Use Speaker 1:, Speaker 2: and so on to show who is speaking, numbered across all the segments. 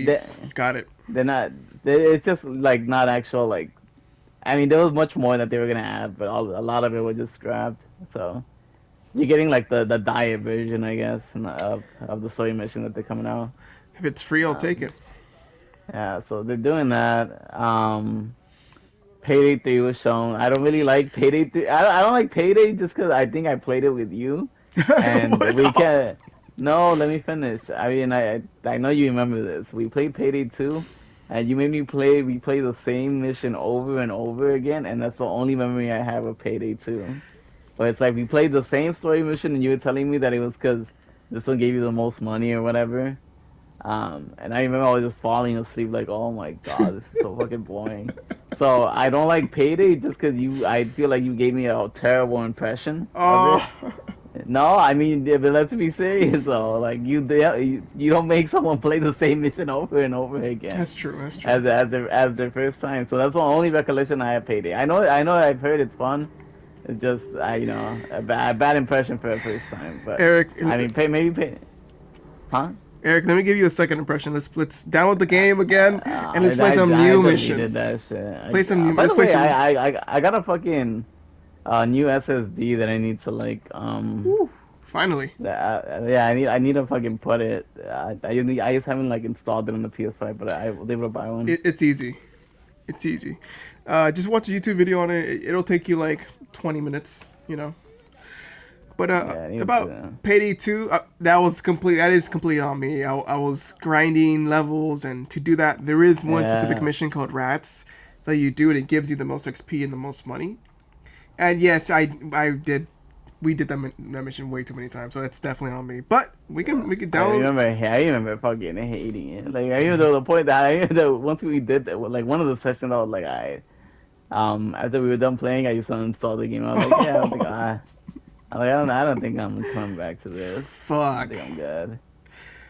Speaker 1: beats. Got it.
Speaker 2: they're not. It's just like not actual like. I mean, there was much more that they were gonna add, but a lot of it was just scrapped. So you're getting like the diet version, I guess, of the story mission that they're coming out.
Speaker 1: If it's free, I'll take
Speaker 2: Um,
Speaker 1: it.
Speaker 2: yeah, so they're doing that. Payday 3 was shown. I don't really like Payday 3. I don't like Payday just because I think I played it with you, and
Speaker 1: What?
Speaker 2: we
Speaker 1: Oh.
Speaker 2: can't. No, let me finish. I mean, I know you remember this. We played Payday 2, and you made me play. We play the same mission over and over again, and that's the only memory I have of Payday 2. But it's like we played the same story mission, and you were telling me that it was because this one gave you the most money or whatever. And I remember I was just falling asleep, like, oh my god, this is so fucking boring. So I don't like Payday just because I feel like you gave me a terrible impression of
Speaker 1: Oh.
Speaker 2: it. No, I mean, yeah, but let's be serious though. Like you don't make someone play the same mission over and over again
Speaker 1: That's true. That's true.
Speaker 2: as their first time. So that's the only recollection I have Payday. I know I've heard it's fun. It's just a bad impression for a first time. But
Speaker 1: Eric,
Speaker 2: I mean, huh?
Speaker 1: Eric, let me give you a second impression. Let's download the game again and let's play some
Speaker 2: I
Speaker 1: new
Speaker 2: deleted
Speaker 1: missions.
Speaker 2: that shit.
Speaker 1: Play some new.
Speaker 2: By
Speaker 1: Let's
Speaker 2: the
Speaker 1: play
Speaker 2: way,
Speaker 1: some.
Speaker 2: I got a fucking new SSD that I need to like
Speaker 1: Woo, finally.
Speaker 2: yeah, I need to fucking put it. I just haven't like installed it on the PS5, but I was able to buy one.
Speaker 1: It's easy. It's easy. Just watch a YouTube video on it. It'll take you like 20 minutes. But
Speaker 2: Yeah, I need
Speaker 1: about
Speaker 2: to.
Speaker 1: Payday 2, that was complete. That is completely on me. I was grinding levels, and to do that, there is one specific
Speaker 2: Yeah,
Speaker 1: mission called Rats that you do, and it gives you the most XP and the most money. And yes, I did. We did that mission way too many times, so that's definitely on me. But we can download.
Speaker 2: I remember fucking hating it. Like I remember the point that I remember that once we did that, like one of the sessions, I was like, after we were done playing, I used to uninstall the game. I was like, yeah, I don't think I don't think I'm coming back to this. I
Speaker 1: Fuck.
Speaker 2: think I'm good.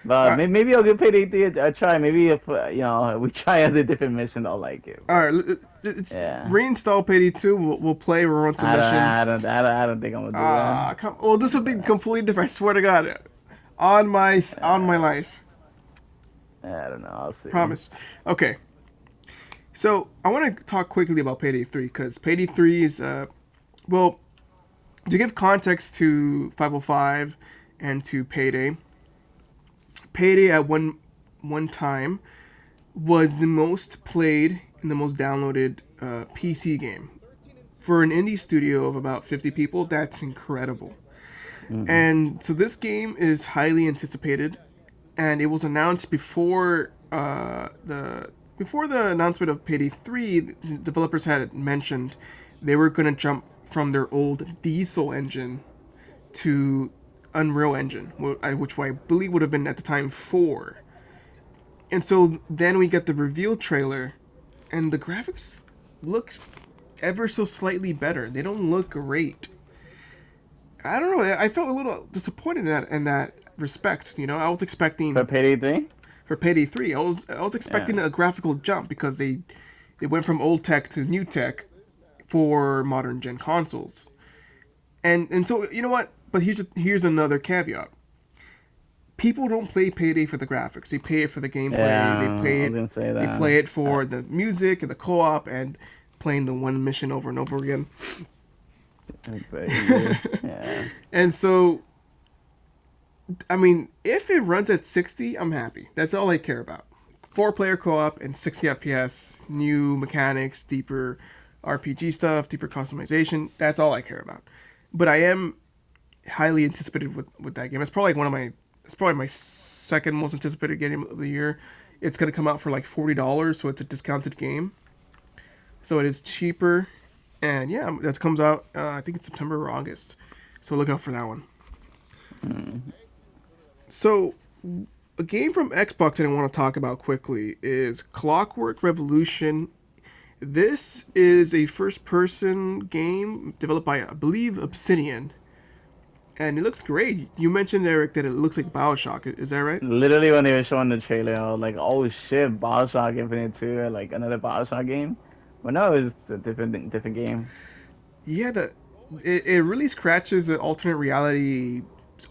Speaker 2: But
Speaker 1: Uh,
Speaker 2: maybe I'll give Payday 3 a try. Maybe if we try other different missions, I'll like it.
Speaker 1: all
Speaker 2: But
Speaker 1: right, let's
Speaker 2: yeah,
Speaker 1: reinstall Payday 2. We'll play. We'll run some missions.
Speaker 2: I don't think I'm gonna do that.
Speaker 1: Come. Well, this will be completely different. I swear to God, on my
Speaker 2: Uh,
Speaker 1: life,
Speaker 2: I don't know. I'll see.
Speaker 1: promise. Okay, so I want to talk quickly about Payday 3 because Payday 3 is well, to give context to 505 and to Payday. Payday at one time was the most played and the most downloaded PC game for an indie studio of about 50 people. That's incredible.
Speaker 2: Mm.
Speaker 1: And so this game is highly anticipated, and it was announced before the announcement of Payday 3. The developers had mentioned they were going to jump from their old Diesel engine to Unreal Engine, which I believe would have been at the time 4. And so then we get the reveal trailer, and the graphics look ever so slightly better. They don't look great. I don't know. I felt a little disappointed in that respect. I was
Speaker 2: For
Speaker 1: expecting
Speaker 2: Payday 3?
Speaker 1: for Payday 3. I was expecting
Speaker 2: Yeah.
Speaker 1: a graphical jump because they went from old tech to new tech for modern gen consoles. And so you know what? But here's another caveat. People don't play Payday for the graphics. They pay it for the gameplay. They
Speaker 2: Yeah,
Speaker 1: play
Speaker 2: I was
Speaker 1: it.
Speaker 2: gonna say
Speaker 1: They
Speaker 2: that.
Speaker 1: play it
Speaker 2: Uh,
Speaker 1: for the music and the co-op and playing the one mission over and over again.
Speaker 2: but yeah.
Speaker 1: And so, I mean, if it runs at 60, I'm happy. That's all I care about. 4-player co-op and 60 FPS, new mechanics, deeper RPG stuff, deeper customization. That's all I care about. But I am highly anticipated with that game. It's probably my second most anticipated game of the year. It's gonna come out for like $40, so it's a discounted game. So it is cheaper, and yeah, that comes out. I think it's September or August. So look out for that one.
Speaker 2: Hmm.
Speaker 1: So a game from Xbox that I want to talk about quickly is Clockwork Revolution. This is a first-person game developed by, I believe, Obsidian, and it looks great. You mentioned, Eric, that it looks like Bioshock. Is that right?
Speaker 2: Literally when they were showing the trailer, I was like, "Oh shit, Bioshock Infinite 2, or like another Bioshock game." But no, it's a different game.
Speaker 1: Yeah, it really scratches the alternate reality,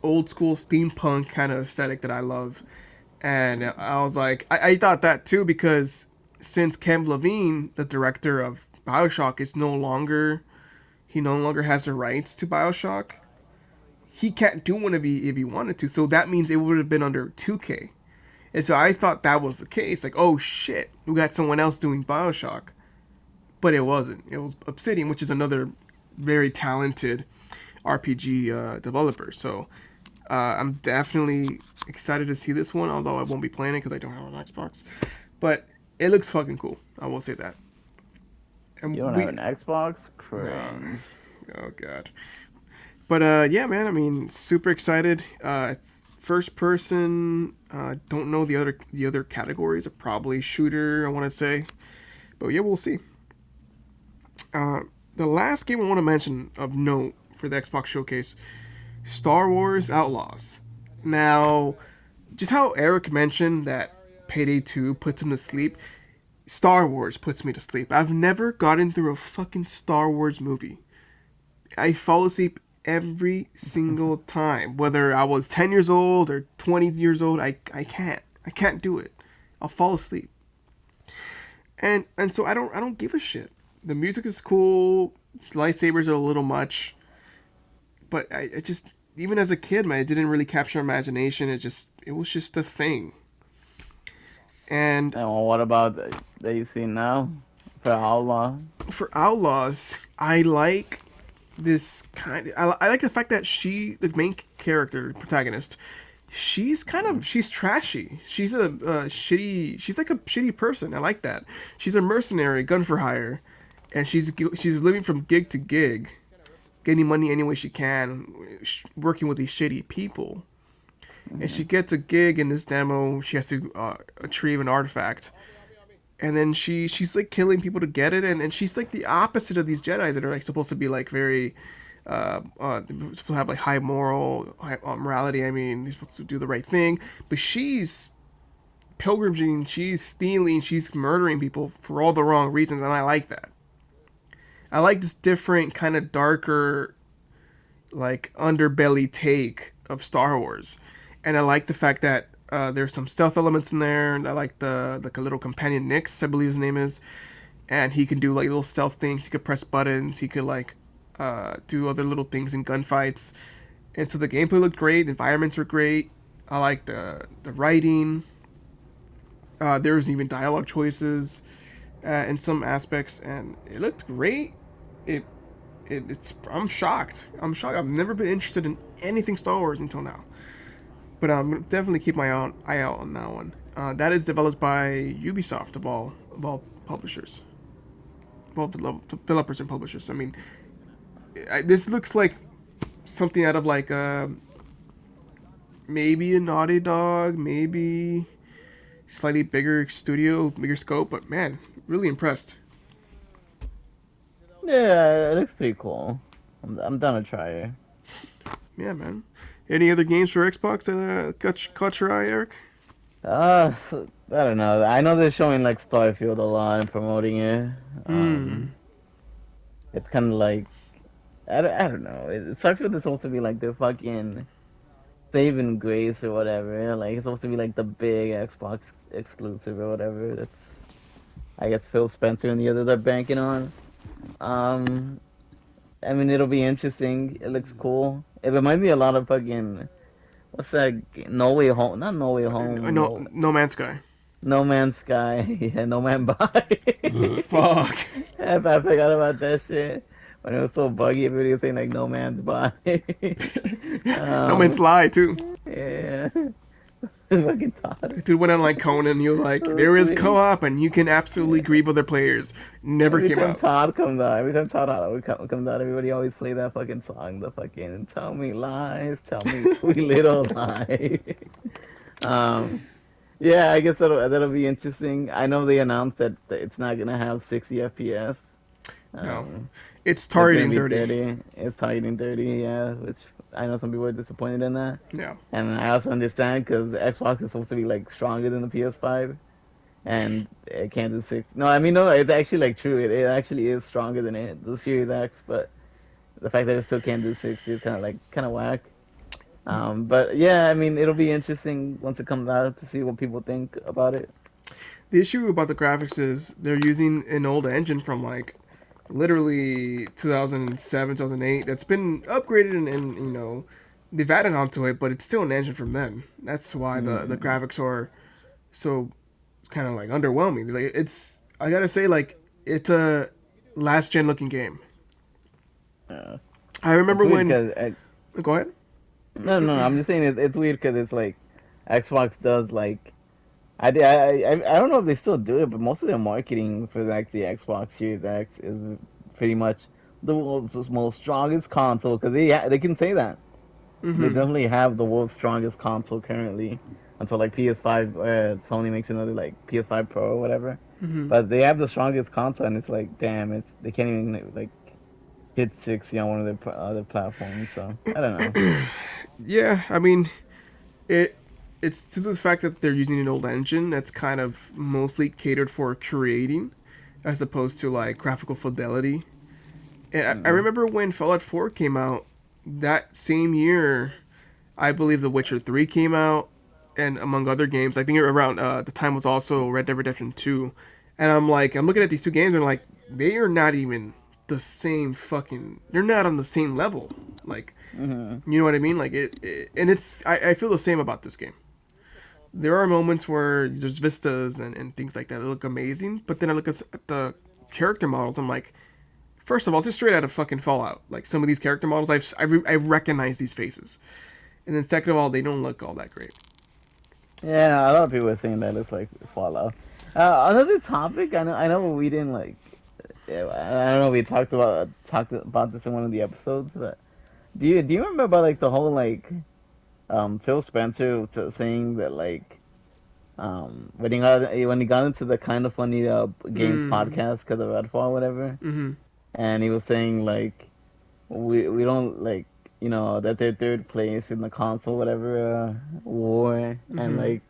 Speaker 1: old school steampunk kind of aesthetic that I love. And I was like, I thought that too because since Ken Levine, the director of Bioshock, is no longer he no longer has the rights to Bioshock. He can't do one if he wanted to. So that means it would have been under 2K. And so I thought that was the case. Like, oh shit, we got someone else doing Bioshock, but it wasn't. It was Obsidian, which is another very talented RPG developer. So I'm definitely excited to see this one, although I won't be playing it because I don't have an Xbox. But it looks fucking cool. I will say that.
Speaker 2: You
Speaker 1: And
Speaker 2: don't have
Speaker 1: we,
Speaker 2: an Xbox?
Speaker 1: no,
Speaker 2: Cringe.
Speaker 1: oh god. But yeah, man. I mean, super excited. First person. Don't know the other categories. Are probably shooter. I want to say, but yeah, we'll see. Uh, the last game I want to mention of note for the Xbox Showcase, Star Wars Outlaws. Now, just how Eric mentioned that Payday 2 puts him to sleep, Star Wars puts me to sleep. I've never gotten through a fucking Star Wars movie. I fall asleep every single time. Whether I was 10 years old or 20 years old, I can't. I can't do it. I'll fall asleep. And so I don't give a shit. The music is cool. Lightsabers are a little much, but I just even as a kid, man, it didn't really capture imagination. It was just a thing. And
Speaker 2: And what about that you see now for Outlaw?
Speaker 1: for Outlaws, I like this I like the fact that the main character, protagonist, she's kind
Speaker 2: Mhm.
Speaker 1: of she's trashy. She's a shitty. She's like a shitty person. I like that. She's a mercenary, gun for hire, and she's living from gig to gig, getting money any way she can, working with these shitty people. And she
Speaker 2: Mhm.
Speaker 1: gets a gig in this demo. She has to retrieve an artifact, and then she's like killing people to get it, and she's like the opposite of these Jedi that are like supposed to be like very supposed to have like high morality. I mean, they're supposed to do the right thing, but she's pilgrimaging, she's stealing, she's murdering people for all the wrong reasons, and I like that. I like this different kind of darker like underbelly take of Star Wars, and I like the fact that there's some stealth elements in there. And I like the like a little companion Nix, I believe his name is, and he can do like little stealth things. He could press buttons. He could like do other little things in gunfights. And so the gameplay looked great. The environments were great. I like the writing. There was even dialogue choices in some aspects, and it looked great. It, it's I'm shocked. I'm shocked. I've never been interested in anything Star Wars until now. But I'm gonna definitely keep my eye out on that one. That is developed by Ubisoft of all publishers, of all developers and publishers. I mean, this looks like something out of like maybe a Naughty Dog, maybe slightly bigger studio, bigger scope. But man, really impressed.
Speaker 2: Yeah, it looks pretty cool. I'm down to try it.
Speaker 1: Yeah, man. Any other games for Xbox that caught your eye, Eric?
Speaker 2: I don't know. I know they're showing like Starfield a lot and promoting it.
Speaker 1: Hmm.
Speaker 2: It's kind of like I don't know. Starfield is supposed to be like the fucking saving grace or whatever. Like it's supposed to be like the big Xbox exclusive or whatever. That's I guess Phil Spencer and the others are banking on. Um, I mean it'll be interesting. It looks cool. It reminds me a lot of fucking what's that? No Way Home? Not No Way Home.
Speaker 1: No,
Speaker 2: No
Speaker 1: No Man's Sky.
Speaker 2: No Man's Sky. Yeah, No Man By.
Speaker 1: Fuck.
Speaker 2: I forgot about that shit. When it was so buggy, everybody was saying like No Man's By.
Speaker 1: No Man's
Speaker 2: um,
Speaker 1: Lie too.
Speaker 2: yeah. Fucking Todd.
Speaker 1: Dude went on like Conan. He was like,
Speaker 2: Oh,
Speaker 1: "There is
Speaker 2: sweet.
Speaker 1: co-op, and you can absolutely grieve other players." Never
Speaker 2: Every
Speaker 1: came
Speaker 2: time
Speaker 1: out.
Speaker 2: Todd comes out, every time Todd comes out, everybody always play that fucking song, the fucking "Tell Me Lies, Tell Me Sweet Little Lie." um, yeah, I guess that'll be interesting. I know they announced that it's not gonna have 60 FPS.
Speaker 1: No,
Speaker 2: Um,
Speaker 1: it's
Speaker 2: it's gonna
Speaker 1: targeting
Speaker 2: be
Speaker 1: 30.
Speaker 2: 30. It's targeting 30, yeah, which I know some people are disappointed in that.
Speaker 1: Yeah.
Speaker 2: And I also understand because Xbox is supposed to be like stronger than the PS5, and it can't do 60. No, I mean no, it's actually like true. It actually is stronger than the Series X, but the fact that it still can't do 60 is kind of whack. But yeah, I mean, it'll be interesting once it comes out to see what people think about it.
Speaker 1: The issue about the graphics is they're using an old engine from like literally 2007, 2008 that's been upgraded and they've added onto it, but it's still an engine from then. That's why the
Speaker 2: Mm,
Speaker 1: graphics are so kind of like underwhelming. Like it's I gotta say like it's a last gen looking game.
Speaker 2: yeah.
Speaker 1: I
Speaker 2: It's
Speaker 1: remember
Speaker 2: weird
Speaker 1: when.
Speaker 2: because
Speaker 1: Go ahead.
Speaker 2: no, no, no, I'm just saying it's weird because it's like Xbox does like I don't know if they still do it, but most of their marketing for like the Xbox Series X is pretty much the world's most strongest console because they can say that they
Speaker 1: Mm-hmm.
Speaker 2: definitely have the world's strongest console currently until like PS5 Sony makes another like PS5 Pro or whatever.
Speaker 1: Mm-hmm.
Speaker 2: But they have the strongest console, and it's like damn, it's they can't even like hit 60 on one of their other platforms. So I don't know.
Speaker 1: Yeah, I mean it. It's to the fact that they're using an old engine that's kind of mostly catered for creating, as opposed to like graphical fidelity. And I
Speaker 2: Mm,
Speaker 1: remember when Fallout 4 came out that same year. I believe The Witcher 3 came out, and among other games. I think around the time was also Red Dead Redemption 2. And I'm looking at these two games and like, they are not even the same fucking. They're not on the same level. Like,
Speaker 2: hmm
Speaker 1: you know what I mean? Like and I feel the same about this game. There are moments where there's vistas and things like that that look amazing, but then I look at the character models. I'm like, first of all, it's just straight out of fucking Fallout. Like some of these character models, I recognize these faces, and then second of all, they don't look all that great.
Speaker 2: Yeah, a lot of people are saying that it's like Fallout. Another topic I know we didn't like. Yeah, I don't know. We talked about this in one of the episodes, but do you remember about like the whole like Phil Spencer saying that like when he got into the kind of funny games
Speaker 1: Mm.
Speaker 2: podcast because of Redfall or whatever,
Speaker 1: Mhm.
Speaker 2: and he was saying like we don't like that they're third place in the console whatever war and
Speaker 1: Mhm.
Speaker 2: like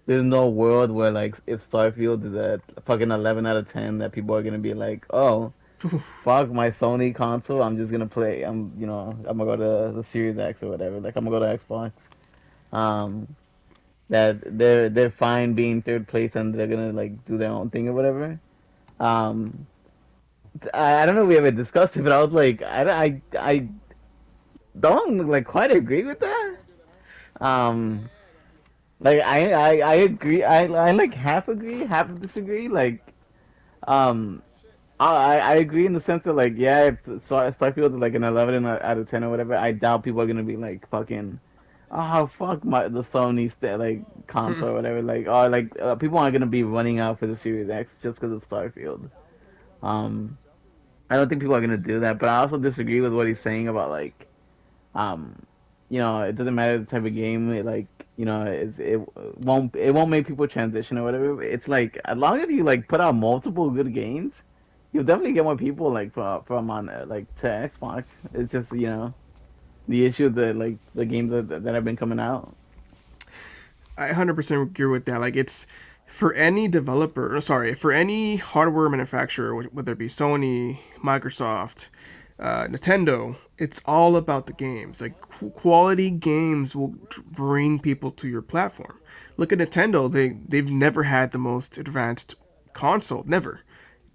Speaker 2: there's no world where like if Starfield is at fucking 11 out of 10 that people are gonna be like oh fuck my Sony console. I'm just gonna play. I'm gonna go to the Series X or whatever. Like I'm gonna go to Xbox. Um, that they're fine being third place and they're gonna like do their own thing or whatever. Um, I don't know if we ever discussed it, but I was like, I don't like quite agree with that. Um, like I agree. I like half agree, half disagree. Like um, I agree in the sense that like yeah, if Starfield is like an 11 out of 10 or whatever, I doubt people are gonna be like fucking oh fuck the Sony like console or whatever. Like oh like people aren't gonna be running out for the Series X just because of Starfield. Um, I don't think people are gonna do that, but I also disagree with what he's saying about like um, it doesn't matter the type of game. Like it won't make people transition or whatever. It's like as long as you like put out multiple good games, you'll definitely get more people like from on like to Xbox. It's just the issue that like the games that have been coming out.
Speaker 1: I 100% agree with that. Like it's for any developer, sorry, for any hardware manufacturer, whether it be Sony, Microsoft, Nintendo, it's all about the games. Like quality games will bring people to your platform. Look at Nintendo; they've never had the most advanced console, never,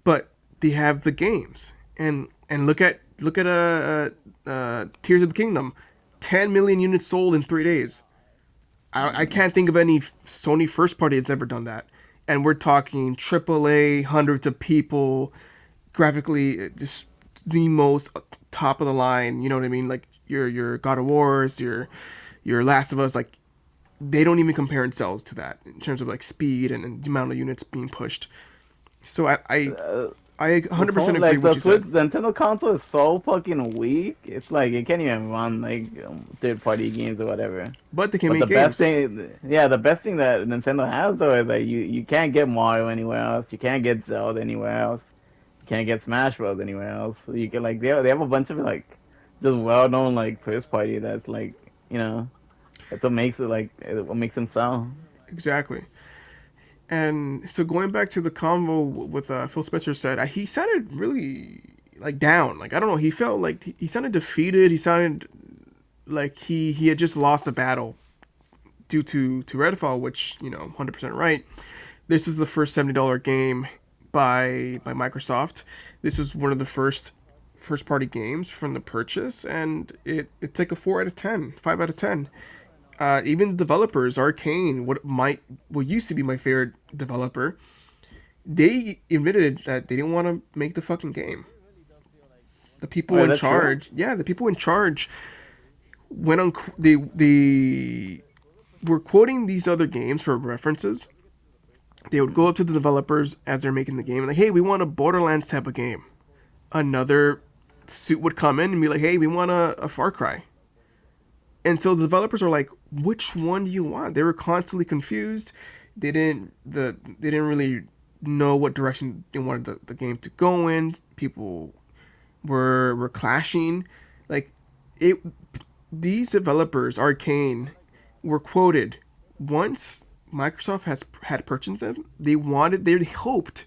Speaker 1: but they have the games. And look at Tears of the Kingdom, 10 million units sold in 3 days. I
Speaker 2: Mm.
Speaker 1: can't think of any Sony first party that's ever done that. And we're talking AAA, hundreds of people, graphically just the most top of the line. You know what I mean? Like your God of Wars, your Last of Us. Like they don't even compare themselves to that in terms of like speed and the amount of units being pushed. So
Speaker 2: Uh,
Speaker 1: I
Speaker 2: the
Speaker 1: 100%
Speaker 2: Sony
Speaker 1: agree
Speaker 2: like
Speaker 1: with what
Speaker 2: the
Speaker 1: you
Speaker 2: Switch,
Speaker 1: said.
Speaker 2: the Nintendo console is so fucking weak. It's like it can't even run like third party games or whatever.
Speaker 1: But they can
Speaker 2: But
Speaker 1: make games.
Speaker 2: the best thing that Nintendo has though is that you can't get Mario anywhere else. You can't get Zelda anywhere else. You can't get Smash Bros. Anywhere else. So you can like they have a bunch of like just well known like first party that's like that's what makes it like what makes them sell.
Speaker 1: Exactly. And so going back to the convo with Phil Spencer said, he sounded really like down. Like I don't know, he felt like he sounded defeated. He sounded like he had just lost a battle due to Redfall, which 100% right. This was the first $70 game by Microsoft. This was one of the first party games from the purchase, and it's like a 4 out of 10, 5 out of 10. Even developers, Arcane, what used to be my favorite developer, they admitted that they didn't want to make the fucking game. The
Speaker 2: Oh,
Speaker 1: people
Speaker 2: is
Speaker 1: in
Speaker 2: that true?
Speaker 1: charge, yeah, the people in charge went on. They were quoting these other games for references. They would go up to the developers as they're making the game and like, hey, we want a Borderlands type of game. Another suit would come in and be like, hey, we want a Far Cry. And so the developers are like, which one do you want? They were constantly confused. They didn't really know what direction they wanted the game to go in. People were clashing. Like it these developers, Arcane, were quoted once Microsoft has had purchased them. They hoped,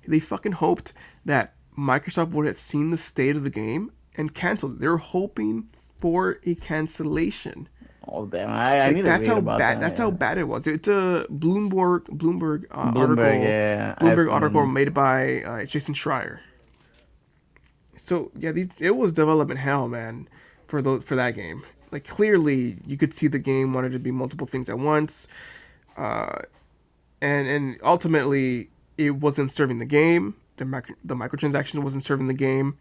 Speaker 1: they fucking hoped that Microsoft would have seen the state of the game and canceled it. They were hoping for a cancellation.
Speaker 2: Oh damn, I
Speaker 1: Like
Speaker 2: need to read about that.
Speaker 1: that's how
Speaker 2: Yeah.
Speaker 1: bad it was. It's a
Speaker 2: Bloomberg, yeah, I've
Speaker 1: Bloomberg article
Speaker 2: seen.
Speaker 1: made by Jason Schreier. So yeah, it was development hell, man, for that game. Like clearly, you could see the game wanted to be multiple things at once, uh, and ultimately it wasn't serving the game. The microtransaction wasn't serving the game.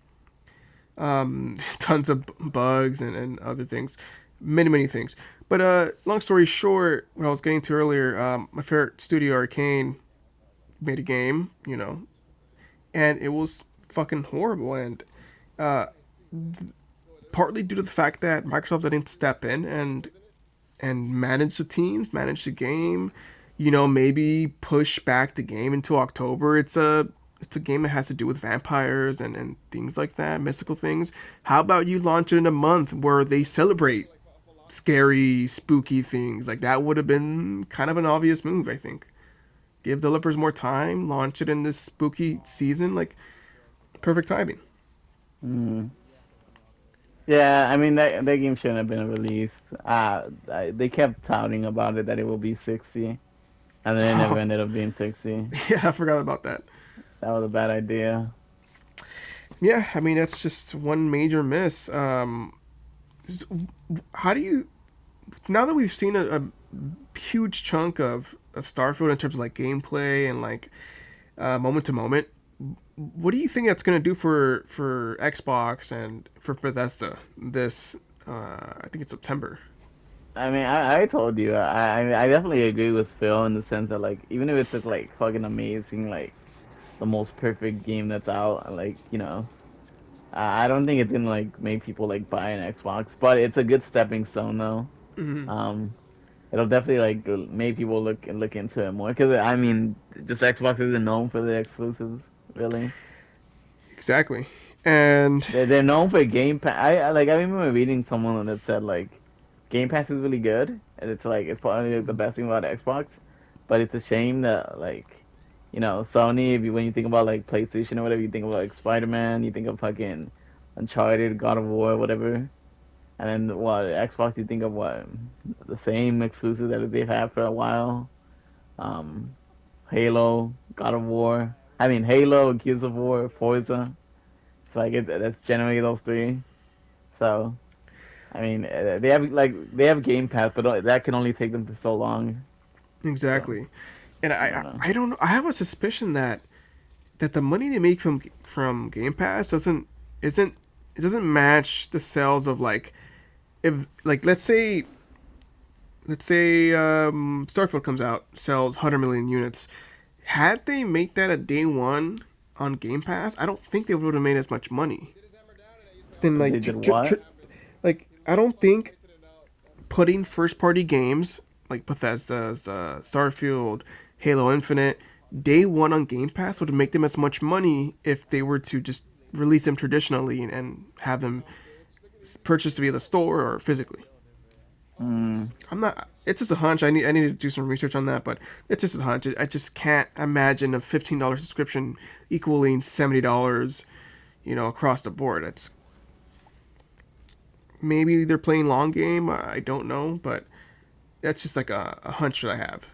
Speaker 1: Tons of bugs and other things, many things. But long story short, what I was getting to earlier, my favorite studio, Arcane, made a game, and it was fucking horrible. And uh, partly due to the fact that Microsoft didn't step in and manage the teams, manage the game, maybe push back the game into October. It's a game that has to do with vampires and things like that, mystical things. How about you launch it in a month where they celebrate scary, spooky things? Like that would have been kind of an obvious move, I think. Give developers more time, launch it in this spooky season, like perfect timing.
Speaker 2: Mm. Yeah, I mean that game shouldn't have been released. They kept touting about it that it will be 60, and then it never
Speaker 1: Oh,
Speaker 2: ended up being 60.
Speaker 1: yeah, I forgot about that.
Speaker 2: That was a bad idea.
Speaker 1: Yeah, I mean that's just one major miss. How do you now that we've seen a huge chunk of Starfield in terms of like gameplay and like moment to moment, what do you think that's gonna do for Xbox and for Bethesda this? I think it's September.
Speaker 2: I mean, I told you, I definitely agree with Phil in the sense that like even if it's like fucking amazing, like the most perfect game that's out, like I don't think it's gonna like make people like buy an Xbox, but it's a good stepping stone though.
Speaker 1: Mm-hmm.
Speaker 2: Um, it'll definitely like make people look into it more because I mean, just Xbox isn't known for the exclusives, really.
Speaker 1: Exactly, and
Speaker 2: They're known for Game Pass. I like I remember reading someone that said like Game Pass is really good, and it's like it's probably the best thing about Xbox, but it's a shame that like Sony. If you when you think about like PlayStation or whatever, you think about like Spider-Man, you think of fucking Uncharted, God of War, whatever, and then what Xbox, you think of what the same exclusive that they've had for a while. Um, Halo, God of War. I mean Halo, Gears of War, Forza. It's like that's generally those three. So I mean, they have Game Pass, but that can only take them for so long. So
Speaker 1: exactly, and
Speaker 2: I don't know.
Speaker 1: I don't know. I have a suspicion that the money they make from Game Pass isn't it doesn't match the sales of like if like let's say Starfield comes out, sells 100 million units. Had they make that a day one on Game Pass, I don't think they would have made as much money. Then
Speaker 2: If
Speaker 1: like
Speaker 2: they did what?
Speaker 1: like I don't think putting first party games like Bethesda's Starfield, Halo Infinite day one on Game Pass would make them as much money if they were to just release them traditionally and have them purchased via the store or physically.
Speaker 2: Mm,
Speaker 1: I'm not. It's just a hunch. I need to do some research on that, but it's just a hunch. I just can't imagine a $15 subscription equaling $70, across the board. It's Maybe they're playing long game. I don't know, but that's just like a hunch that I have.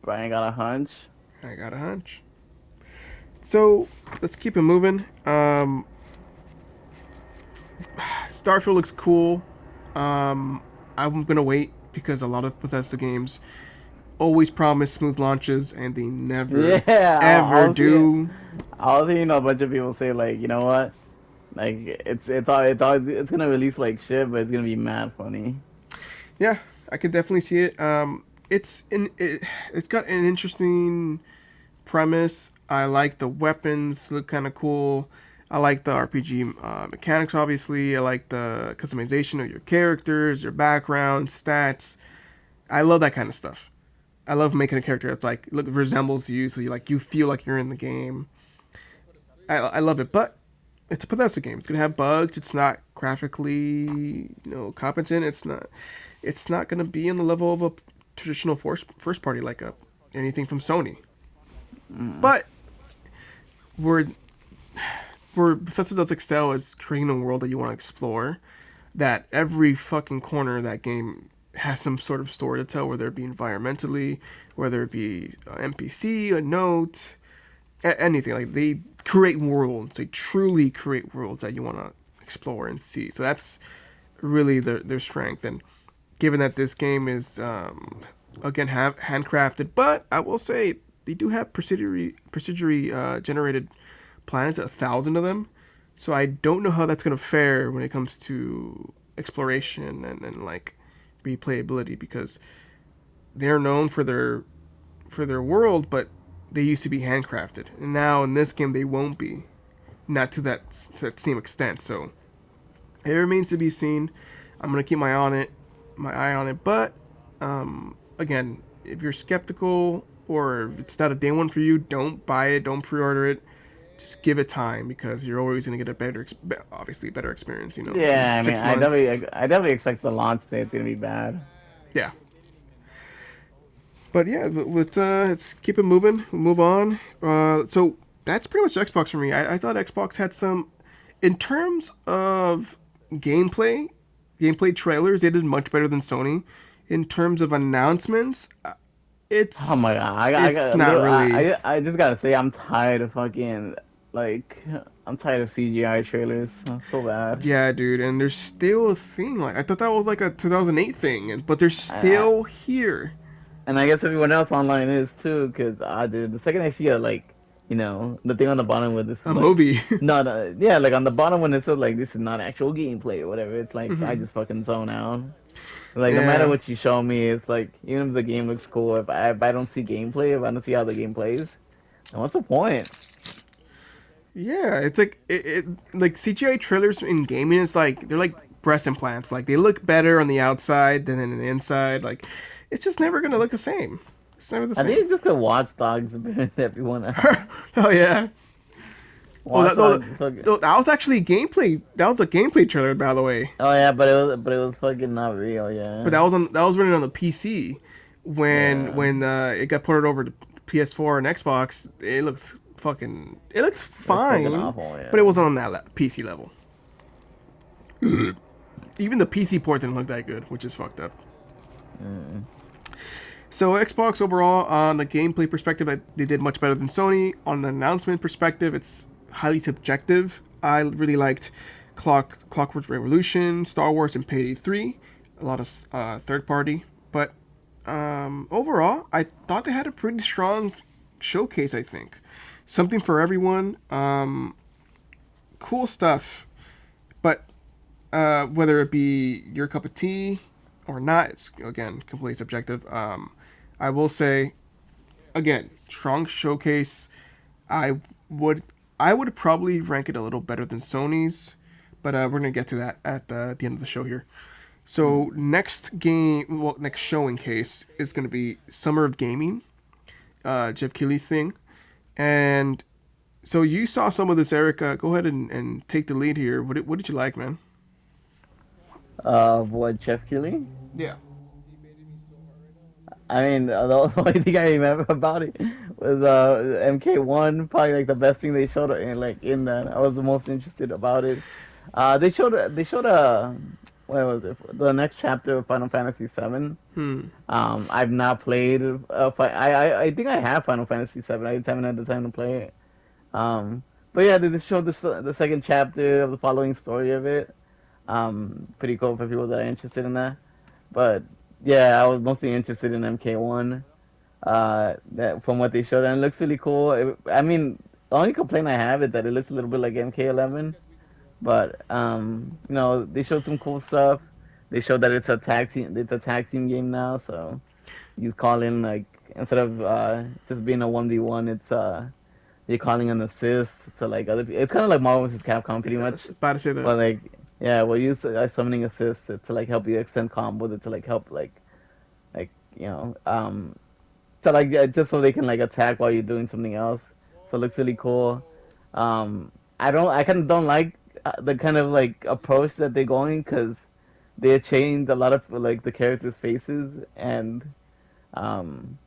Speaker 2: Brian got a hunch.
Speaker 1: I got a hunch. So let's keep it moving. Starfield looks cool. Um, I'm gonna wait because a lot of Bethesda games always promise smooth launches and they never
Speaker 2: Yeah,
Speaker 1: ever do.
Speaker 2: I was seeing a bunch of people say like, you know what? Like it's gonna release like shit, but it's gonna be mad funny.
Speaker 1: Yeah, I can definitely see it. It's got an interesting premise. I like the weapons, look kind of cool. I like the RPG mechanics, obviously. I like the customization of your characters, your background, stats. I love that kind of stuff. I love making a character that's like look resembles you, so you feel like you're in the game. I love it, but it's a Bethesda game. It's gonna have bugs. It's not graphically competent. It's not gonna be in the level of a traditional first party like a anything from Sony.
Speaker 2: Mm.
Speaker 1: But we're where Bethesda does excel is creating a world that you want to explore. That every fucking corner of that game has some sort of story to tell, whether it be environmentally, whether it be NPC, a note, anything. Like they create worlds, they truly create worlds that you want to explore and see. So that's really their strength. And given that this game is again handcrafted, but I will say they do have procedurally generated planets, 1,000 of them. So I don't know how that's gonna fare when it comes to exploration and like replayability because they're known for their world, but they used to be handcrafted, and now in this game they won't be, not to that same extent. So it remains to be seen. I'm gonna keep my eye on it, but again, if you're skeptical or if it's not a day one for you, don't buy it, don't pre-order it. Just give it time because you're always gonna get a obviously better experience. In
Speaker 2: Yeah, I mean,
Speaker 1: 6 months.
Speaker 2: I definitely expect the launch date's gonna be bad.
Speaker 1: Yeah, but yeah, let's keep it moving. We'll move on. So that's pretty much Xbox for me. I thought Xbox had some, in terms of gameplay, gameplay trailers. They did much better than Sony. In terms of announcements,
Speaker 2: Oh my
Speaker 1: it's
Speaker 2: God,
Speaker 1: it's not really.
Speaker 2: I just gotta say, I'm tired of fucking like, I'm tired of CGI trailers. So bad.
Speaker 1: Yeah, dude, and there's still a thing. Like I thought that was like a 2008 thing, but they're
Speaker 2: I,
Speaker 1: still here.
Speaker 2: and I guess everyone else online is too, because I did. The second I see a like, the thing on the bottom where this is
Speaker 1: A
Speaker 2: like,
Speaker 1: movie.
Speaker 2: not yeah, like on the bottom when it says like this is not actual gameplay or whatever, it's like I
Speaker 1: Hmm.
Speaker 2: just fucking zone out. Like no matter
Speaker 1: Yeah.
Speaker 2: what you show me, it's like even if the game looks cool, if I don't see gameplay, if I don't see how the game plays, then what's the point?
Speaker 1: Yeah, it's like like CGI trailers in gaming. It's like they're like breast implants. Like they look better on the outside than in the inside. Like it's just never gonna look the same. It's never the
Speaker 2: I
Speaker 1: same.
Speaker 2: think it's just the Watch Dogs everyone else.
Speaker 1: Oh yeah. Oh
Speaker 2: Watch Dogs.
Speaker 1: that was actually gameplay. That was a gameplay trailer, by the way.
Speaker 2: Oh yeah, but it was fucking not real.
Speaker 1: But
Speaker 2: Yeah,
Speaker 1: that was running on the PC
Speaker 2: yeah.
Speaker 1: when it got ported over to PS4 and Xbox. It looked
Speaker 2: It's fucking
Speaker 1: fine,
Speaker 2: awful.
Speaker 1: but it
Speaker 2: Yeah.
Speaker 1: wasn't on that PC level. Even the PC port didn't look that good, which is fucked up.
Speaker 2: Mm.
Speaker 1: So Xbox overall, on a gameplay perspective, they did much better than Sony. On an announcement perspective, it's highly subjective. I really liked Clockwork Revolution, Star Wars, and Payday 3. A lot of third party, but overall, I thought they had a pretty strong showcase. I think something for everyone. Cool stuff, but whether it be your cup of tea or not, it's again completely subjective. I will say again, strong showcase. I would I would probably rank it a little better than Sony's, but we're gonna get to that at the end of the show here. So
Speaker 2: Mm.
Speaker 1: next showing case is gonna be Summer of Gaming, Jeff Keighley's thing, and so you saw some of this, Erica. Go ahead and take the lead here. What did you like, man?
Speaker 2: What Jeff Keighley?
Speaker 1: Yeah.
Speaker 2: I mean, the only thing I remember about it was MK1 probably like the best thing they showed in in that. I was the most interested about it. They showed what was it? The next chapter of Final Fantasy VII.
Speaker 1: Hmm.
Speaker 2: I've not played. I think I have Final Fantasy VII. I just haven't had the time to play it. Um, but yeah, they just showed the second chapter of the following story of it. Pretty cool for people that are interested in that. But yeah, I was mostly interested in MK1. That from what they showed, and it looks really cool. I mean, the only complaint I have is that it looks a little bit like MK11. But they showed some cool stuff. They showed that it's a tag team. It's a tag team game now, so you call in like instead of just being a 1v1, it's you're calling an assist to like other. It's kind of like Marvel vs. Capcom, pretty
Speaker 1: Yeah, I was
Speaker 2: much.
Speaker 1: about to say that.
Speaker 2: But like, yeah, we're used to summoning assists to like help you extend combos, to like help like you know to like just so they can like attack while you're doing something else. So it looks really cool. I kind of don't like the kind of like approach that they're going because they changed a lot of like the characters' faces and um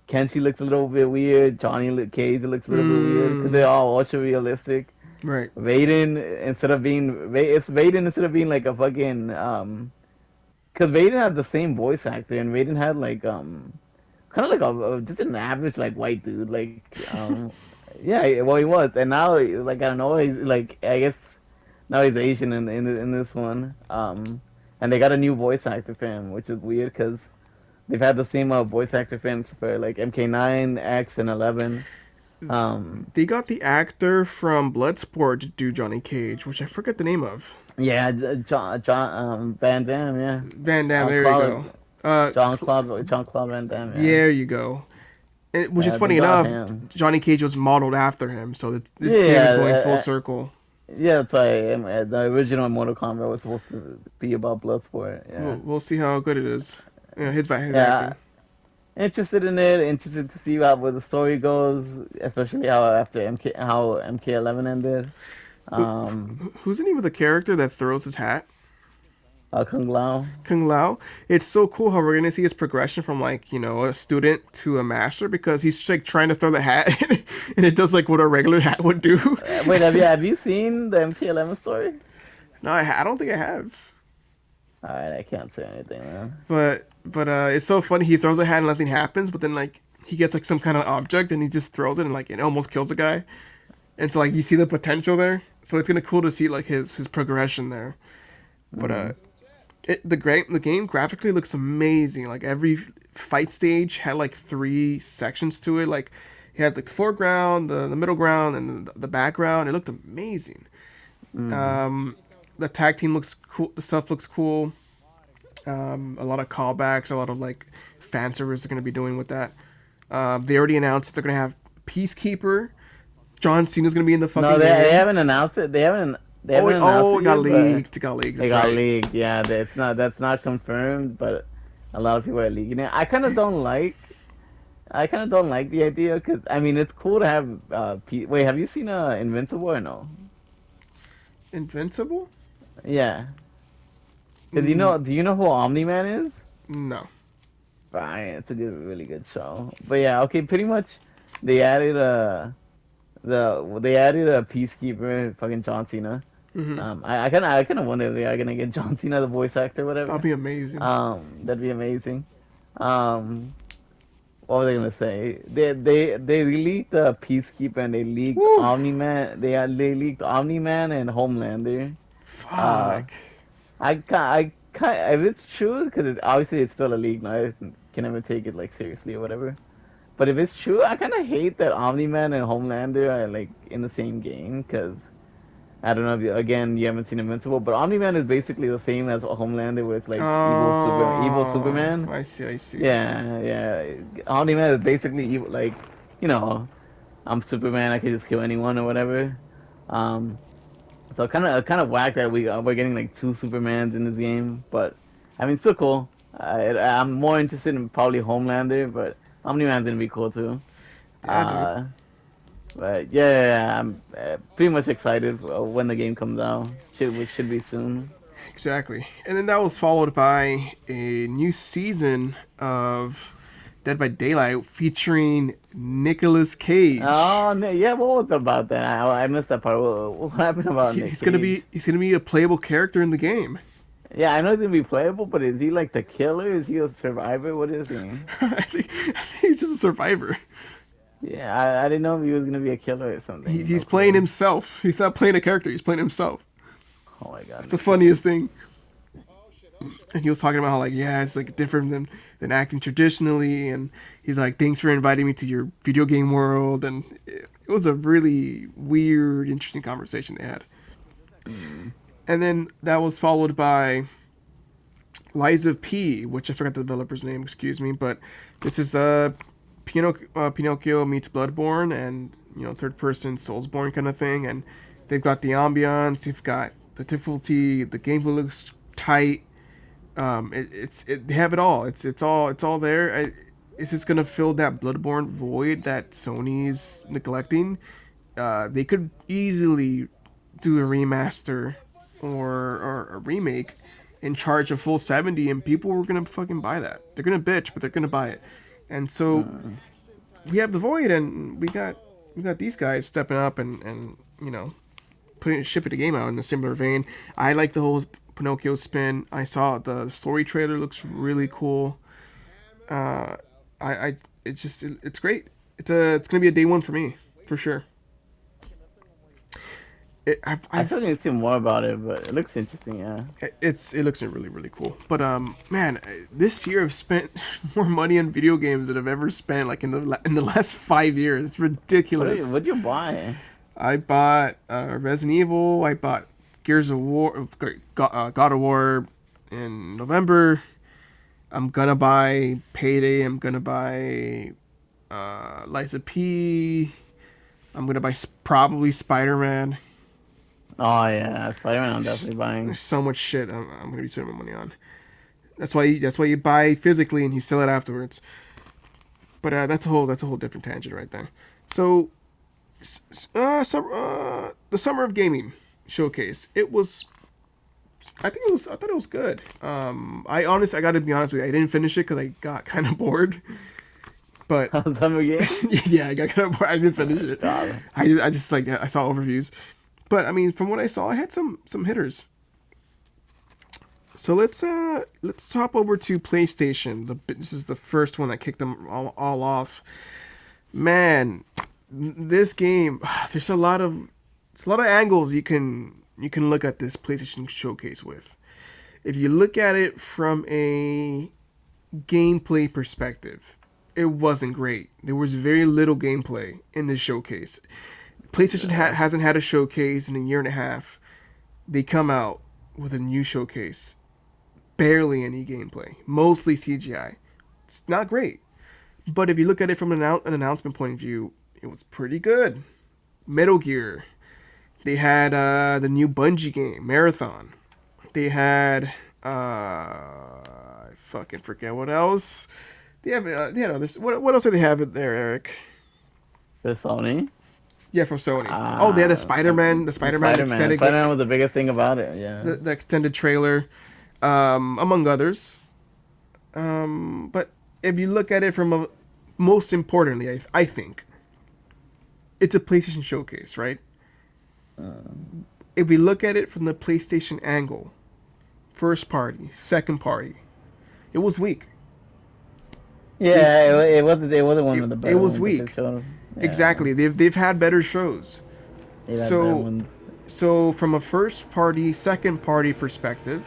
Speaker 2: Kenshi looks a little bit weird. Cage looks a little bit weird because
Speaker 1: Hmm.
Speaker 2: they're all ultra realistic.
Speaker 1: Right.
Speaker 2: It's Vaden instead of being like a fucking because Vaden had the same voice actor and Vaden had like kind of like just an average like white dude yeah, well he was, and now like I don't know, he's like I guess now he's Asian in this one, and they got a new voice actor for him, which is weird because they've had the same voice actor for him for like MK9, X, and 11. um
Speaker 1: They got the actor from Bloodsport to do Johnny Cage, which I forget the name of.
Speaker 2: yeah, John Van Damme, yeah,
Speaker 1: Van Damme. There you go.
Speaker 2: Claude
Speaker 1: Uh,
Speaker 2: John Claude Van Damme, yeah,
Speaker 1: there you go. Which is
Speaker 2: they
Speaker 1: funny
Speaker 2: got
Speaker 1: enough,
Speaker 2: him.
Speaker 1: Johnny Cage was modeled after him, so this game is going full
Speaker 2: Yeah,
Speaker 1: circle.
Speaker 2: yeah, that's why the original Mortal Kombat was supposed to be about Bloodsport.
Speaker 1: We'll,
Speaker 2: Yeah,
Speaker 1: we'll see how good it is. Yeah, his
Speaker 2: yeah.
Speaker 1: acting.
Speaker 2: Interested in it. Interested to see how where the story goes, especially how after MK11 ended.
Speaker 1: Who,
Speaker 2: Um,
Speaker 1: who's the name of the character that throws his hat?
Speaker 2: Kung Lao.
Speaker 1: Kung Lao. It's so cool how we're gonna see his progression from like a student to a master because he's like trying to throw the hat and it does like what a regular hat would do.
Speaker 2: Wait, have you seen the MK11 story?
Speaker 1: No, I don't think I have.
Speaker 2: All right, I can't say anything, man.
Speaker 1: But it's so funny. He throws a hat and nothing happens, but then like he gets like some kind of object and he just throws it and like it almost kills a guy. And so like you see the potential there. So it's gonna cool to see like his progression there. But
Speaker 2: Mm.
Speaker 1: the game graphically looks amazing. Like every fight stage had like three sections to it. Like you had like the foreground, the middle ground, and the background. It looked amazing.
Speaker 2: Mm.
Speaker 1: Um, the tag team looks cool. The stuff looks cool. A lot of callbacks, a lot of like fan service they're going to be doing with that. They already announced they're going to have Peacekeeper. John Cena's going to be in the
Speaker 2: No,
Speaker 1: fucking
Speaker 2: they
Speaker 1: game.
Speaker 2: haven't announced it. They
Speaker 1: Oh,
Speaker 2: haven't announced
Speaker 1: oh,
Speaker 2: it
Speaker 1: it got
Speaker 2: yet, but
Speaker 1: leaked. It got leaked.
Speaker 2: it
Speaker 1: That's
Speaker 2: got
Speaker 1: right.
Speaker 2: leaked. Yeah, that's not confirmed, but a lot of people are leaking it. I kind of don't like the idea because I mean it's cool to have. Wait, have you seen Invincible or no?
Speaker 1: Invincible?
Speaker 2: Yeah, because
Speaker 1: Mm,
Speaker 2: do you know who Omni Man is?
Speaker 1: no.
Speaker 2: Fine, it's a really good show. But yeah, okay, pretty much they added they added a Peacekeeper, fucking John Cena.
Speaker 1: Hmm.
Speaker 2: I kind of wonder if they are gonna get John Cena the voice actor,
Speaker 1: That'd
Speaker 2: whatever.
Speaker 1: be amazing.
Speaker 2: That'd be amazing. Um, what was I gonna say? They leaked Peacekeeper and they leaked
Speaker 1: Woo!
Speaker 2: Omni Man. They leaked Omni Man and Homelander. Uh,
Speaker 1: Fuck.
Speaker 2: if it's true, because obviously it's still a leak, now I can never take it like seriously or whatever. But if it's true, I kind of hate that Omni Man and Homelander are like in the same game, because I don't know if you haven't seen Invincible, but Omni Man is basically the same as Homelander, where it's like evil
Speaker 1: Oh,
Speaker 2: Superman.
Speaker 1: I see. I see.
Speaker 2: Yeah, yeah. Omni Man is basically evil, like you know, I'm Superman. I can just kill anyone or whatever. Um, so kind of whack that we're getting like two Supermans in this game, but I mean, still cool. I'm more interested in probably Homelander, but Omni Man's gonna be cool too.
Speaker 1: Yeah, dude.
Speaker 2: Uh, but yeah, I'm pretty much excited when the game comes out. Which should be soon.
Speaker 1: Exactly. And then that was followed by a new season of Dead by Daylight featuring Nicolas Cage.
Speaker 2: Oh, yeah. What was about that? I missed that part. What happened about Nick
Speaker 1: He's gonna
Speaker 2: Cage?
Speaker 1: be a playable character in the game.
Speaker 2: Yeah, I know he's gonna be playable, but is he like the killer? Is he a survivor? What is he?
Speaker 1: I think he's just a survivor.
Speaker 2: Yeah, I didn't know if he was gonna be a killer or something. No
Speaker 1: He's playing
Speaker 2: clue.
Speaker 1: himself. He's not playing a character. He's playing himself.
Speaker 2: Oh my God,
Speaker 1: That's the
Speaker 2: Nick Cage.
Speaker 1: funniest thing. And he was talking about how like yeah, it's like different than acting traditionally, and he's like thanks for inviting me to your video game world, and it was a really weird, interesting conversation they had.
Speaker 2: Mm.
Speaker 1: And then that was followed by Liza P, which I forgot the developer's name, excuse me, but this is Pinocchio meets Bloodborne, and third person Soulsborne kind of thing, and they've got the ambiance, they've got the difficulty, the gameplay looks tight. They have it all. It's all there. It's just gonna fill that Bloodborne void that Sony's neglecting. They could easily do a remaster or a remake and charge a full 70, and people were gonna fucking buy that. They're gonna bitch, but they're gonna buy it. And so
Speaker 2: Mm.
Speaker 1: we have the void, and we got these guys stepping up and putting shipping the game out in a similar vein. I like the whole Pinocchio spin. I saw the story trailer looks really cool. Uh, I it's great. It's gonna be a day one for me for sure.
Speaker 2: I
Speaker 1: I've
Speaker 2: still need to see more about it, but it looks interesting. Yeah.
Speaker 1: it looks really really cool. But man, this year I've spent more money on video games than I've ever spent like in the last 5 years. It's ridiculous.
Speaker 2: What'd you buy?
Speaker 1: I bought Resident Evil. I bought Gears of War, God of War in November. I'm gonna buy Payday. I'm gonna buy Liza P. I'm gonna buy probably Spider Man.
Speaker 2: Oh yeah, Spider-Man. I'm definitely
Speaker 1: There's
Speaker 2: buying.
Speaker 1: so much shit I'm gonna be spending my money on. That's why you buy physically and you sell it afterwards. But that's a whole different tangent right there. So, the summer of gaming showcase. I thought it was good. I got to be honest with you. I didn't finish it because I got kind of bored. But
Speaker 2: Summer Games.
Speaker 1: yeah, I got kind of bored. I didn't finish it.
Speaker 2: God.
Speaker 1: I just like I saw overviews. But I mean, from what I saw, I had some hitters. So let's hop over to PlayStation. This is the first one that kicked them all off. Man, this game. There's a lot of angles you can look at this PlayStation showcase with. If you look at it from a gameplay perspective, it wasn't great. There was very little gameplay in this showcase. PlayStation
Speaker 2: Yeah.
Speaker 1: hasn't had a showcase in a year and a half. They come out with a new showcase. Barely any gameplay. Mostly CGI. It's not great. But if you look at it from an announcement point of view, it was pretty good. Metal Gear. They had the new Bungie game, Marathon. They had I fucking forget what else. They had others. What else did they have in there, Eric?
Speaker 2: The Sony.
Speaker 1: Yeah, from Sony. Oh, they had
Speaker 2: Uh,
Speaker 1: The
Speaker 2: the
Speaker 1: Spider-Man
Speaker 2: Spider-Man.
Speaker 1: extended
Speaker 2: Spider-Man was the biggest thing about it.
Speaker 1: the,
Speaker 2: Yeah.
Speaker 1: the extended trailer, among others. But if you look at it from most importantly, I think it's a PlayStation showcase, right?
Speaker 2: Uh,
Speaker 1: If we look at it from the PlayStation angle, first party, second party, it was weak. This
Speaker 2: yeah, it wasn't one
Speaker 1: it,
Speaker 2: of the
Speaker 1: it
Speaker 2: better
Speaker 1: was
Speaker 2: ones that they've
Speaker 1: weak.
Speaker 2: shown. Yeah,
Speaker 1: Exactly. They've had better shows.
Speaker 2: they've had better
Speaker 1: So
Speaker 2: ones.
Speaker 1: so from a first party, second party perspective,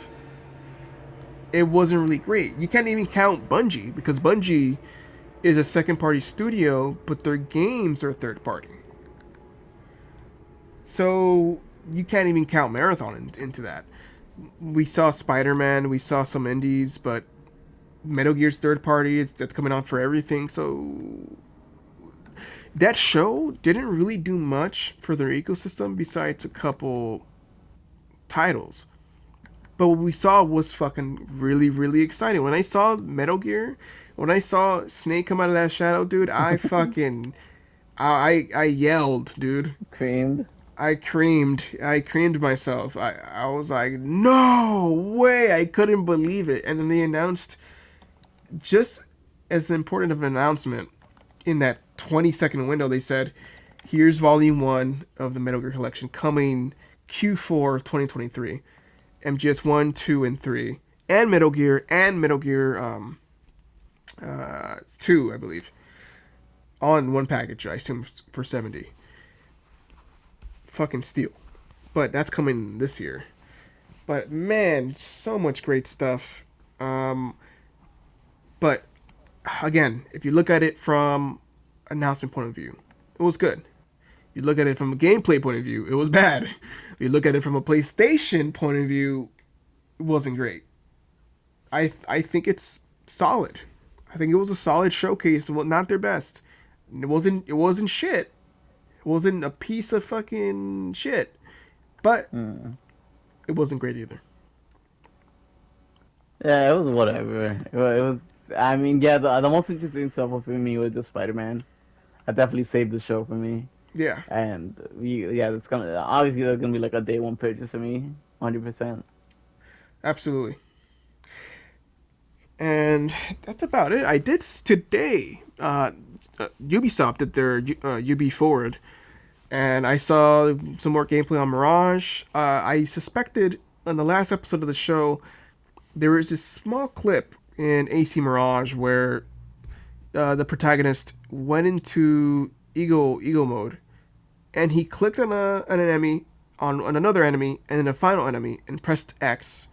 Speaker 1: it wasn't really great. You can't even count Bungie because Bungie is a second party studio, but their games are third party. So you can't even count Marathon into that. We saw Spider Man, we saw some indies, but Metal Gear's third party that's coming out for everything. So that show didn't really do much for their ecosystem besides a couple titles. But what we saw was fucking really, really exciting. When I saw Metal Gear, when I saw Snake come out of that shadow, dude, I yelled, dude.
Speaker 2: Creamed.
Speaker 1: I creamed myself. I was like, no way! I couldn't believe it. And then they announced just as important of an announcement, in that 20-second window, they said, "Here's Volume One of the Metal Gear Collection coming Q4 2023. MGS One, Two, and Three, and Metal Gear 2, I believe, on one package. I assume for 70. Fucking steal. But that's coming this year. But man, so much great stuff. Um, but again, if you look at it from an announcement point of view, it was good. You look at it from a gameplay point of view, it was bad. You look at it from a PlayStation point of view, it wasn't great. I think it's solid. I think it was a solid showcase. Well, not their best. It wasn't shit. It wasn't a piece of fucking shit. But
Speaker 2: Mm.
Speaker 1: it wasn't great either.
Speaker 2: Yeah, it was whatever. It was. I mean, yeah, the most interesting stuff for me was just Spider-Man. I definitely saved the show for me,
Speaker 1: Yeah,
Speaker 2: and yeah, it's gonna obviously that's gonna be like a day one purchase for me, 100%.
Speaker 1: absolutely. And that's about it. I did today. Ubisoft did their UB Forward, and I saw some more gameplay on Mirage. I suspected in the last episode of the show there was this small clip in AC Mirage where the protagonist went into ego mode, and he clicked on an enemy, on another enemy, and then a final enemy, and pressed X,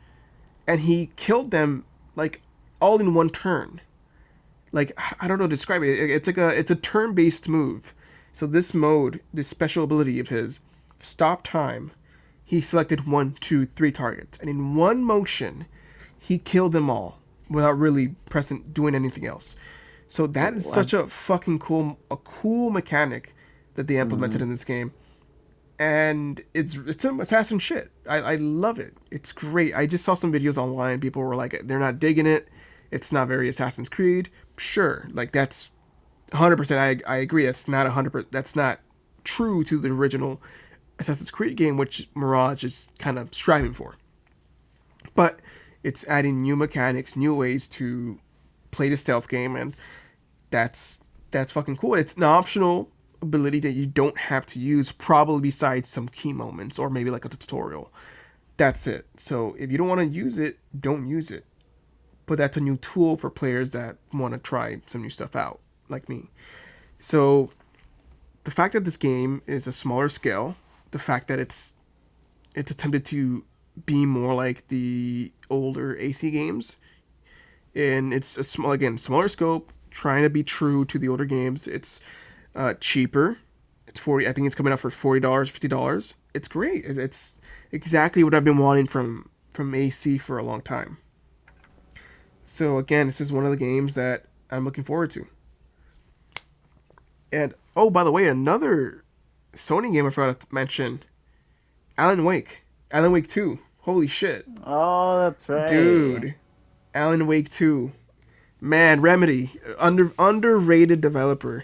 Speaker 1: and he killed them like all in one turn. Like, I don't know how to describe it. It's a turn-based move. So this mode, this special ability of his, stop time. He selected one, two, three targets, and in one motion, he killed them all without really doing anything else. So that is
Speaker 2: What?
Speaker 1: such a fucking cool mechanic that they implemented
Speaker 2: Mm,
Speaker 1: in this game, and it's some assassin shit. I love it. It's great. I just saw some videos online. People were like, they're not digging it. It's not very Assassin's Creed. Sure, like that's 100%. I agree. That's not 100%. That's not true to the original Assassin's Creed game, which Mirage is kind of striving for. But it's adding new mechanics, new ways to play the stealth game, and that's that's fucking cool. It's an optional ability that you don't have to use, probably besides some key moments or maybe like a tutorial. That's it. So if you don't want to use it, don't use it. But that's a new tool for players that want to try some new stuff out, like me. So the fact that this game is a smaller scale, the fact that it's attempted to be more like the older AC games, and it's a small, again, smaller scope, trying to be true to the older games. It's cheaper. It's 40. I think it's coming out for $40, $50. It's great. It's exactly what I've been wanting from AC for a long time. So again, this is one of the games that I'm looking forward to. And oh, by the way, another Sony game I forgot to mention: Alan Wake. Alan Wake 2. Holy shit,
Speaker 2: oh, that's right.
Speaker 1: dude! Alan Wake 2. Man, Remedy, underrated developer,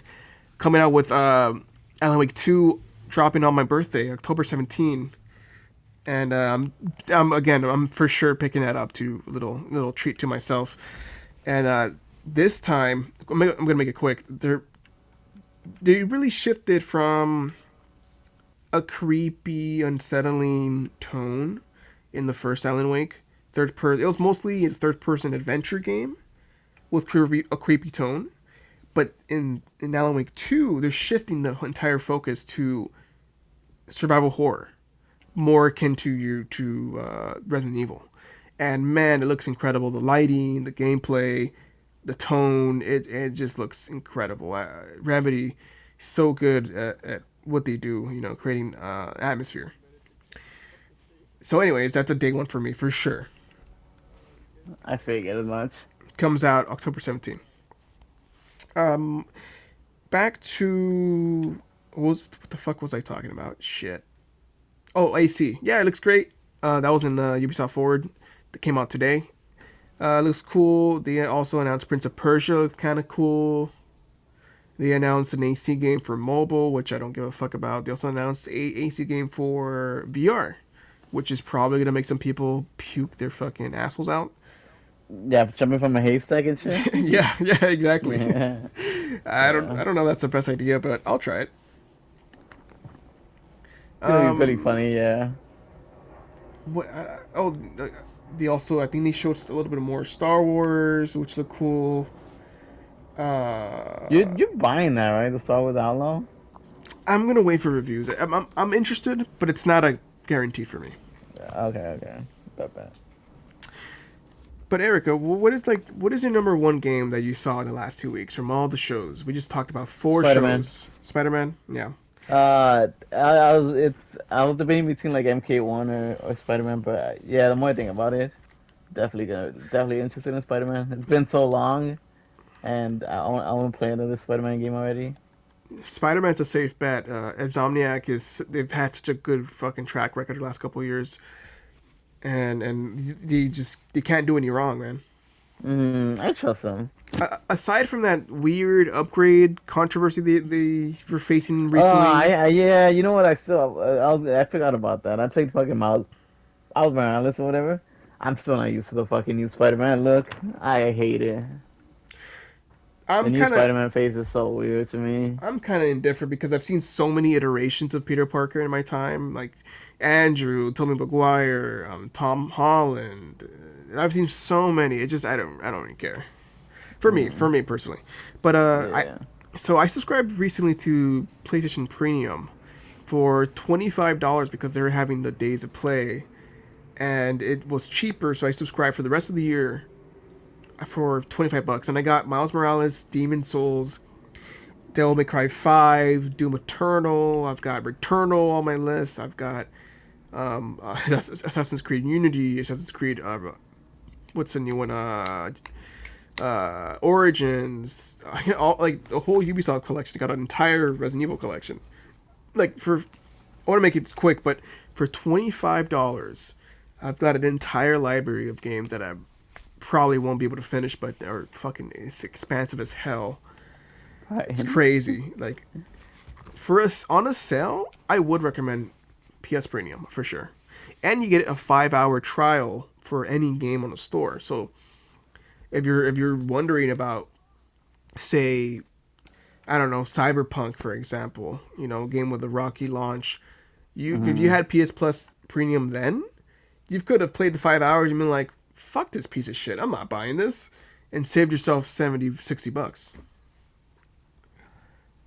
Speaker 1: coming out with Alan Wake 2, dropping on my birthday, October 17. And I'm for sure picking that up to a little treat to myself. And this time, I'm gonna make it quick. They really shifted from a creepy, unsettling tone in the first Alan Wake. Third person, it was mostly a third person adventure game with a creepy tone. But in Alan Wake 2, they're shifting the entire focus to survival horror, more akin to Resident Evil. And man, it looks incredible. The lighting, the gameplay, the tone, it just looks incredible. Remedy, so good at what they do, creating atmosphere. So, anyways, that's a day one for me for sure.
Speaker 2: I figured as much.
Speaker 1: Comes out October 17th. Um, back to what the fuck was I talking about? Shit. Oh, AC. Yeah, it looks great. That was in Ubisoft Forward that came out today. Looks cool. They also announced Prince of Persia. Looked kind of cool. They announced an AC game for mobile, which I don't give a fuck about. They also announced a AC game for VR, which is probably gonna make some people puke their fucking assholes out.
Speaker 2: Yeah, jumping from a haystack and shit.
Speaker 1: Yeah, yeah, exactly.
Speaker 2: Yeah,
Speaker 1: I
Speaker 2: yeah.
Speaker 1: don't know if that's the best idea, but I'll try it.
Speaker 2: It's gonna be pretty
Speaker 1: Um,
Speaker 2: funny. Yeah.
Speaker 1: what? They also I think they showed a little bit more Star Wars, which looked cool. Uh,
Speaker 2: You're buying that, right? The Star Wars Outlaw.
Speaker 1: I'm gonna wait for reviews. I'm interested, but it's not a guarantee for me.
Speaker 2: Yeah, okay, okay. Bet, bet.
Speaker 1: But Erica, what is your number one game that you saw in the last 2 weeks from all the shows? We just talked about four
Speaker 2: Spider-Man.
Speaker 1: shows. Spider Man, yeah.
Speaker 2: I was debating between like MK1 or Spider-Man, but yeah, the more I think about it, definitely interested in Spider-Man. It's been so long, and I want to play another Spider-Man game already.
Speaker 1: Spider Man's a safe bet. Insomniac is they've had such a good fucking track record the last couple of years, and they can't do any wrong, man.
Speaker 2: I trust him.
Speaker 1: Aside from that weird upgrade controversy they were facing
Speaker 2: Oh,
Speaker 1: recently,
Speaker 2: yeah, you know what? I forgot about that. I played fucking Miles Morales or whatever. I'm still not used to the fucking new Spider-Man look. I hate it. The
Speaker 1: I'm
Speaker 2: new
Speaker 1: kind of
Speaker 2: Spider-Man face is so weird to me.
Speaker 1: I'm kind of indifferent because I've seen so many iterations of Peter Parker in my time, like Andrew, Tobey Maguire, Tom Holland. I've seen so many. It just I don't really care. For
Speaker 2: Mm,
Speaker 1: me personally, but
Speaker 2: yeah.
Speaker 1: I subscribed recently to PlayStation Premium for $25 because they were having the days of play, and it was cheaper, so I subscribed for the rest of the year for $25, and I got Miles Morales, Demon Souls, Devil May Cry 5, Doom Eternal. I've got Returnal on my list. I've got Assassin's Creed Unity, Assassin's Creed. What's the new one? Origins. All like the whole Ubisoft collection. I got an entire Resident Evil collection. Like for, I want to make it quick, but for $25, I've got an entire library of games that I probably won't be able to finish, but they're fucking it's expansive as hell. It's
Speaker 2: Right.
Speaker 1: crazy. Like for us on a sale, I would recommend PS Premium for sure. And you get a 5 hour trial for any game on the store. So if you're wondering about, say, I don't know, Cyberpunk for example, game with a rocky launch, you if you
Speaker 2: hmm
Speaker 1: had PS Plus Premium then, you could have played the 5 hours and been like, fuck this piece of shit, I'm not buying this, and saved yourself 70, $60.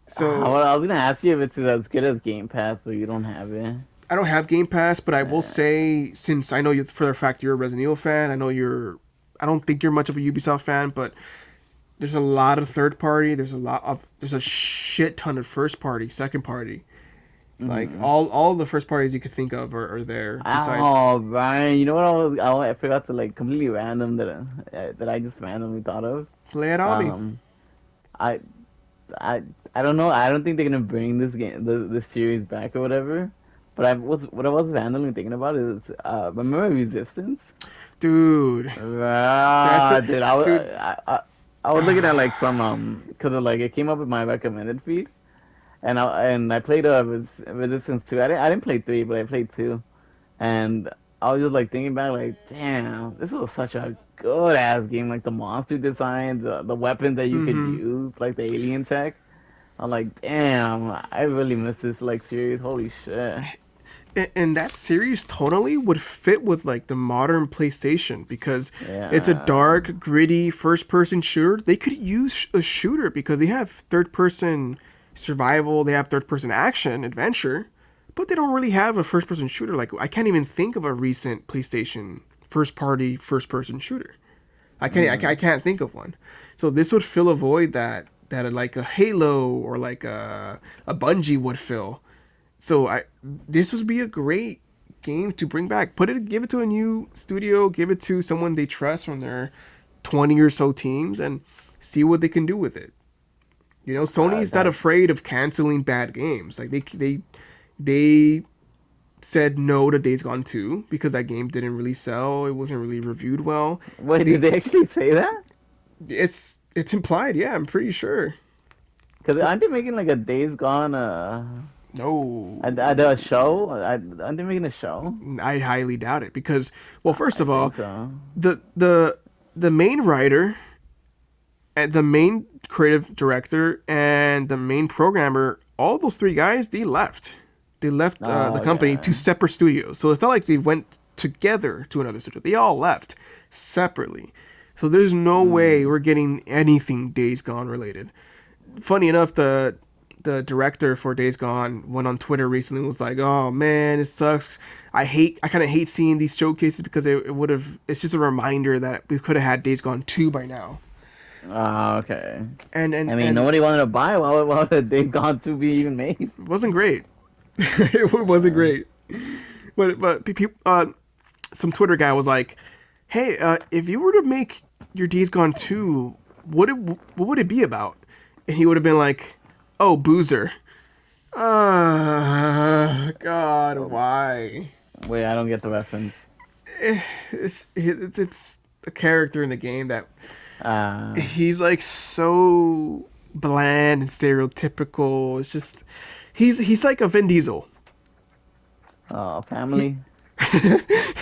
Speaker 1: So
Speaker 2: I was gonna ask you if it's as good as Game Pass, but you don't have it.
Speaker 1: I don't have Game Pass, but I will
Speaker 2: Uh,
Speaker 1: say, since I know you for the fact you're a Resident Evil fan, I know you're. I don't think you're much of a Ubisoft fan, but there's a lot of third party. There's a shit ton of first party, second party. Like
Speaker 2: mhm.
Speaker 1: all the first parties you could think of are there. Besides,
Speaker 2: Oh, Brian, you know what I forgot to like completely random that I just randomly thought of.
Speaker 1: lay it on me.
Speaker 2: Um, I I I don't know. I don't think they're gonna bring this series back or whatever. But what I was randomly thinking about is remember Resistance?
Speaker 1: Dude, that's a
Speaker 2: Dude,
Speaker 1: dude.
Speaker 2: I was looking at like some because like it came up with my recommended feed, and I played Resistance 2. I didn't play 3, but I played 2, and I was just like thinking back, like, damn, this was such a good ass game. Like the monster design, the weapons that you could
Speaker 1: Mm-hmm.
Speaker 2: use, like the alien tech. I'm like, damn, I really miss this like series. Holy shit.
Speaker 1: And that series totally would fit with like the modern PlayStation because it's a
Speaker 2: Yeah.
Speaker 1: dark, gritty first-person shooter. They could use a shooter because they have third-person survival, they have third-person action, adventure, but they don't really have a first-person shooter. Like I can't even think of a recent PlayStation first-party first-person shooter. I
Speaker 2: Mm.
Speaker 1: can't think of one. So this would fill a void that like a Halo or like a Bungie would fill. So I this would be a great game to bring back. Give it to a new studio, give it to someone they trust from their 20 or so teams, and see what they can do with it. Sony's not
Speaker 2: That
Speaker 1: afraid of canceling bad games. Like they said no to Days Gone 2 because that game didn't really sell. It wasn't really reviewed well.
Speaker 2: Wait, did
Speaker 1: They
Speaker 2: they actually say that?
Speaker 1: it's implied, yeah, I'm pretty sure.
Speaker 2: Because aren't they making like a Days Gone
Speaker 1: No,
Speaker 2: a show? Aren't they making a show?
Speaker 1: I highly doubt it because, well, first
Speaker 2: I
Speaker 1: of all,
Speaker 2: think so.
Speaker 1: the the main writer, and the main creative director, and the main programmer, all those three guys, they left. They left the
Speaker 2: Oh,
Speaker 1: company to
Speaker 2: okay.
Speaker 1: separate studios. So it's not like they went together to another studio. They all left separately. So there's no way
Speaker 2: Mm.
Speaker 1: we're getting anything Days Gone related. Funny enough, the director for Days Gone went on Twitter recently and was like, "Oh man, it sucks. I kind of hate seeing these showcases because it would have. It's just a reminder that we could have had Days Gone 2 by now."
Speaker 2: Oh, okay.
Speaker 1: And and
Speaker 2: I mean,
Speaker 1: and
Speaker 2: nobody wanted to buy. Why would they gone to be even made?
Speaker 1: it wasn't great. It wasn't
Speaker 2: Uh,
Speaker 1: great. But some Twitter guy was like, "Hey, if you were to make your Days Gone 2, what would it be about?" And he would have been like, "Oh, Boozer." God,
Speaker 2: oh,
Speaker 1: why?
Speaker 2: wait, I don't get the reference.
Speaker 1: It's a character in the game that
Speaker 2: Uh,
Speaker 1: he's like so bland and stereotypical. It's just he's like a Vin Diesel. He
Speaker 2: family.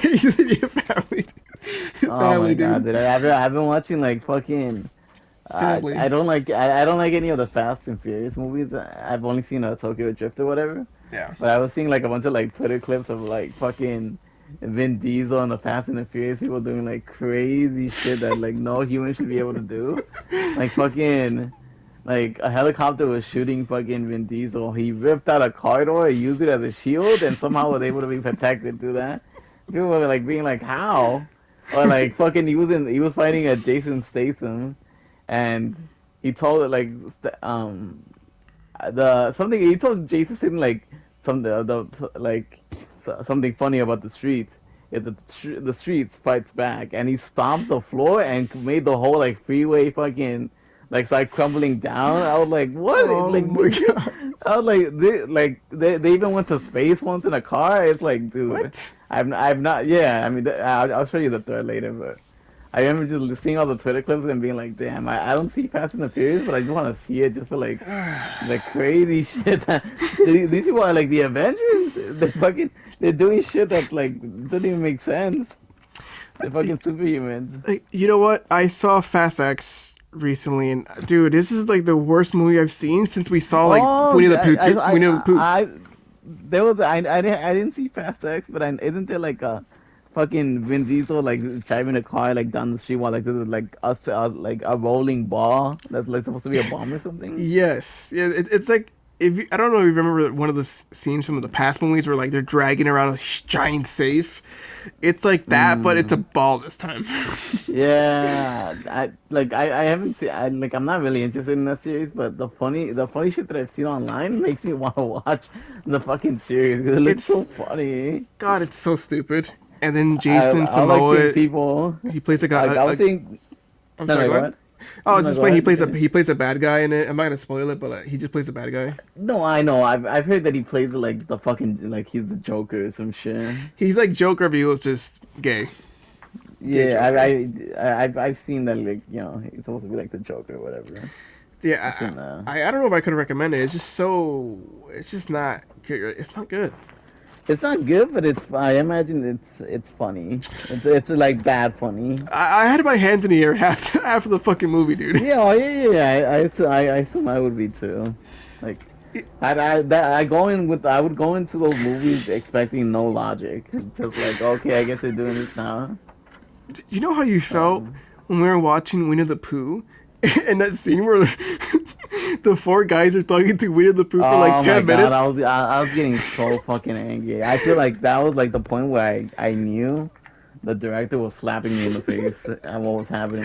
Speaker 1: he's a
Speaker 2: Oh
Speaker 1: family
Speaker 2: my God,
Speaker 1: dude.
Speaker 2: dude! I've been watching like fucking.
Speaker 1: Family.
Speaker 2: I don't like any of the Fast and Furious movies. I've only seen Tokyo Drift or whatever.
Speaker 1: Yeah.
Speaker 2: But I was seeing like a bunch of like Twitter clips of like fucking Vin Diesel and the Fast and the Furious people doing like crazy shit that like no human should be able to do. Like fucking like a helicopter was shooting fucking Vin Diesel. He ripped out a car door, he used it as a shield, and somehow was able to be protected through that. People were like being like, how? Or like fucking he was fighting a Jason Statham, and he told it like the something he told Jason Statham like some the like something funny about the streets is that the streets fights back, and he stomped the floor and made the whole like freeway fucking like start crumbling down. I was like, what?
Speaker 1: Oh
Speaker 2: Like
Speaker 1: my
Speaker 2: this shit?
Speaker 1: god.
Speaker 2: I was like they even went to space once in a car. It's like, dude,
Speaker 1: What?
Speaker 2: I've not. Yeah, I mean, I'll show you the thread later, but. I remember just seeing all the Twitter clips and being like, "Damn, I don't see Fast and the Furious, but I just want to see it just for like the crazy shit that these people are like the Avengers. They're doing shit that like doesn't even make sense. They're fucking superhumans.
Speaker 1: You know what? I saw Fast X recently, and dude, this is like the worst movie I've seen since we saw like
Speaker 2: Oh,
Speaker 1: Winnie the Pooh. Winnie the Pooh.
Speaker 2: there was I didn't see Fast X, but isn't there like a fucking Vin Diesel like driving a car like down the street while like there's like us like a rolling ball that's like supposed to be a bomb or something?
Speaker 1: Yes, yeah. It's like if I don't know if you remember one of the scenes from the past movies where like they're dragging around a giant safe. It's like that, but it's a
Speaker 2: Mm.
Speaker 1: ball this time.
Speaker 2: Yeah, I haven't seen I'm not really interested in that series, but the funny shit that I've seen online makes me want to watch the fucking series because it looks so
Speaker 1: It's
Speaker 2: funny.
Speaker 1: God, it's so stupid. And then Jason
Speaker 2: I was like seeing
Speaker 1: Samoa,
Speaker 2: people
Speaker 1: he plays like
Speaker 2: like I was seeing
Speaker 1: I'm
Speaker 2: no
Speaker 1: sorry,
Speaker 2: no
Speaker 1: go
Speaker 2: go
Speaker 1: ahead.
Speaker 2: ahead
Speaker 1: Oh, I was
Speaker 2: no
Speaker 1: just
Speaker 2: go
Speaker 1: playing.
Speaker 2: ahead you finish.
Speaker 1: He plays a bad guy in it. I'm not gonna spoil it, but he just plays a bad guy.
Speaker 2: No, I know I've heard that he plays like the fucking like he's the Joker or some shit.
Speaker 1: He's like Joker, but he was just gay
Speaker 2: Yeah,
Speaker 1: Joker.
Speaker 2: I've seen that like he's supposed to be like the Joker or whatever. I've
Speaker 1: Yeah,
Speaker 2: seen that.
Speaker 1: I don't know if I could recommend it. It's just so it's just not good. It's not good.
Speaker 2: It's not good, but I imagine it's funny. It's like bad funny.
Speaker 1: I had my hands in the air half of the fucking movie, dude.
Speaker 2: Yeah, oh, yeah. I assume I would be too. Like, I would go into those movies expecting no logic, just like okay, I guess they're doing this now.
Speaker 1: You know how you felt
Speaker 2: Um,
Speaker 1: when we were watching Winnie the Pooh, and that scene where the four guys are talking to Winnie the Pooh for like
Speaker 2: oh my
Speaker 1: 10 minutes.
Speaker 2: God, I was getting so fucking angry. I feel like that was like the point where I knew the director was slapping me in the face at what was happening.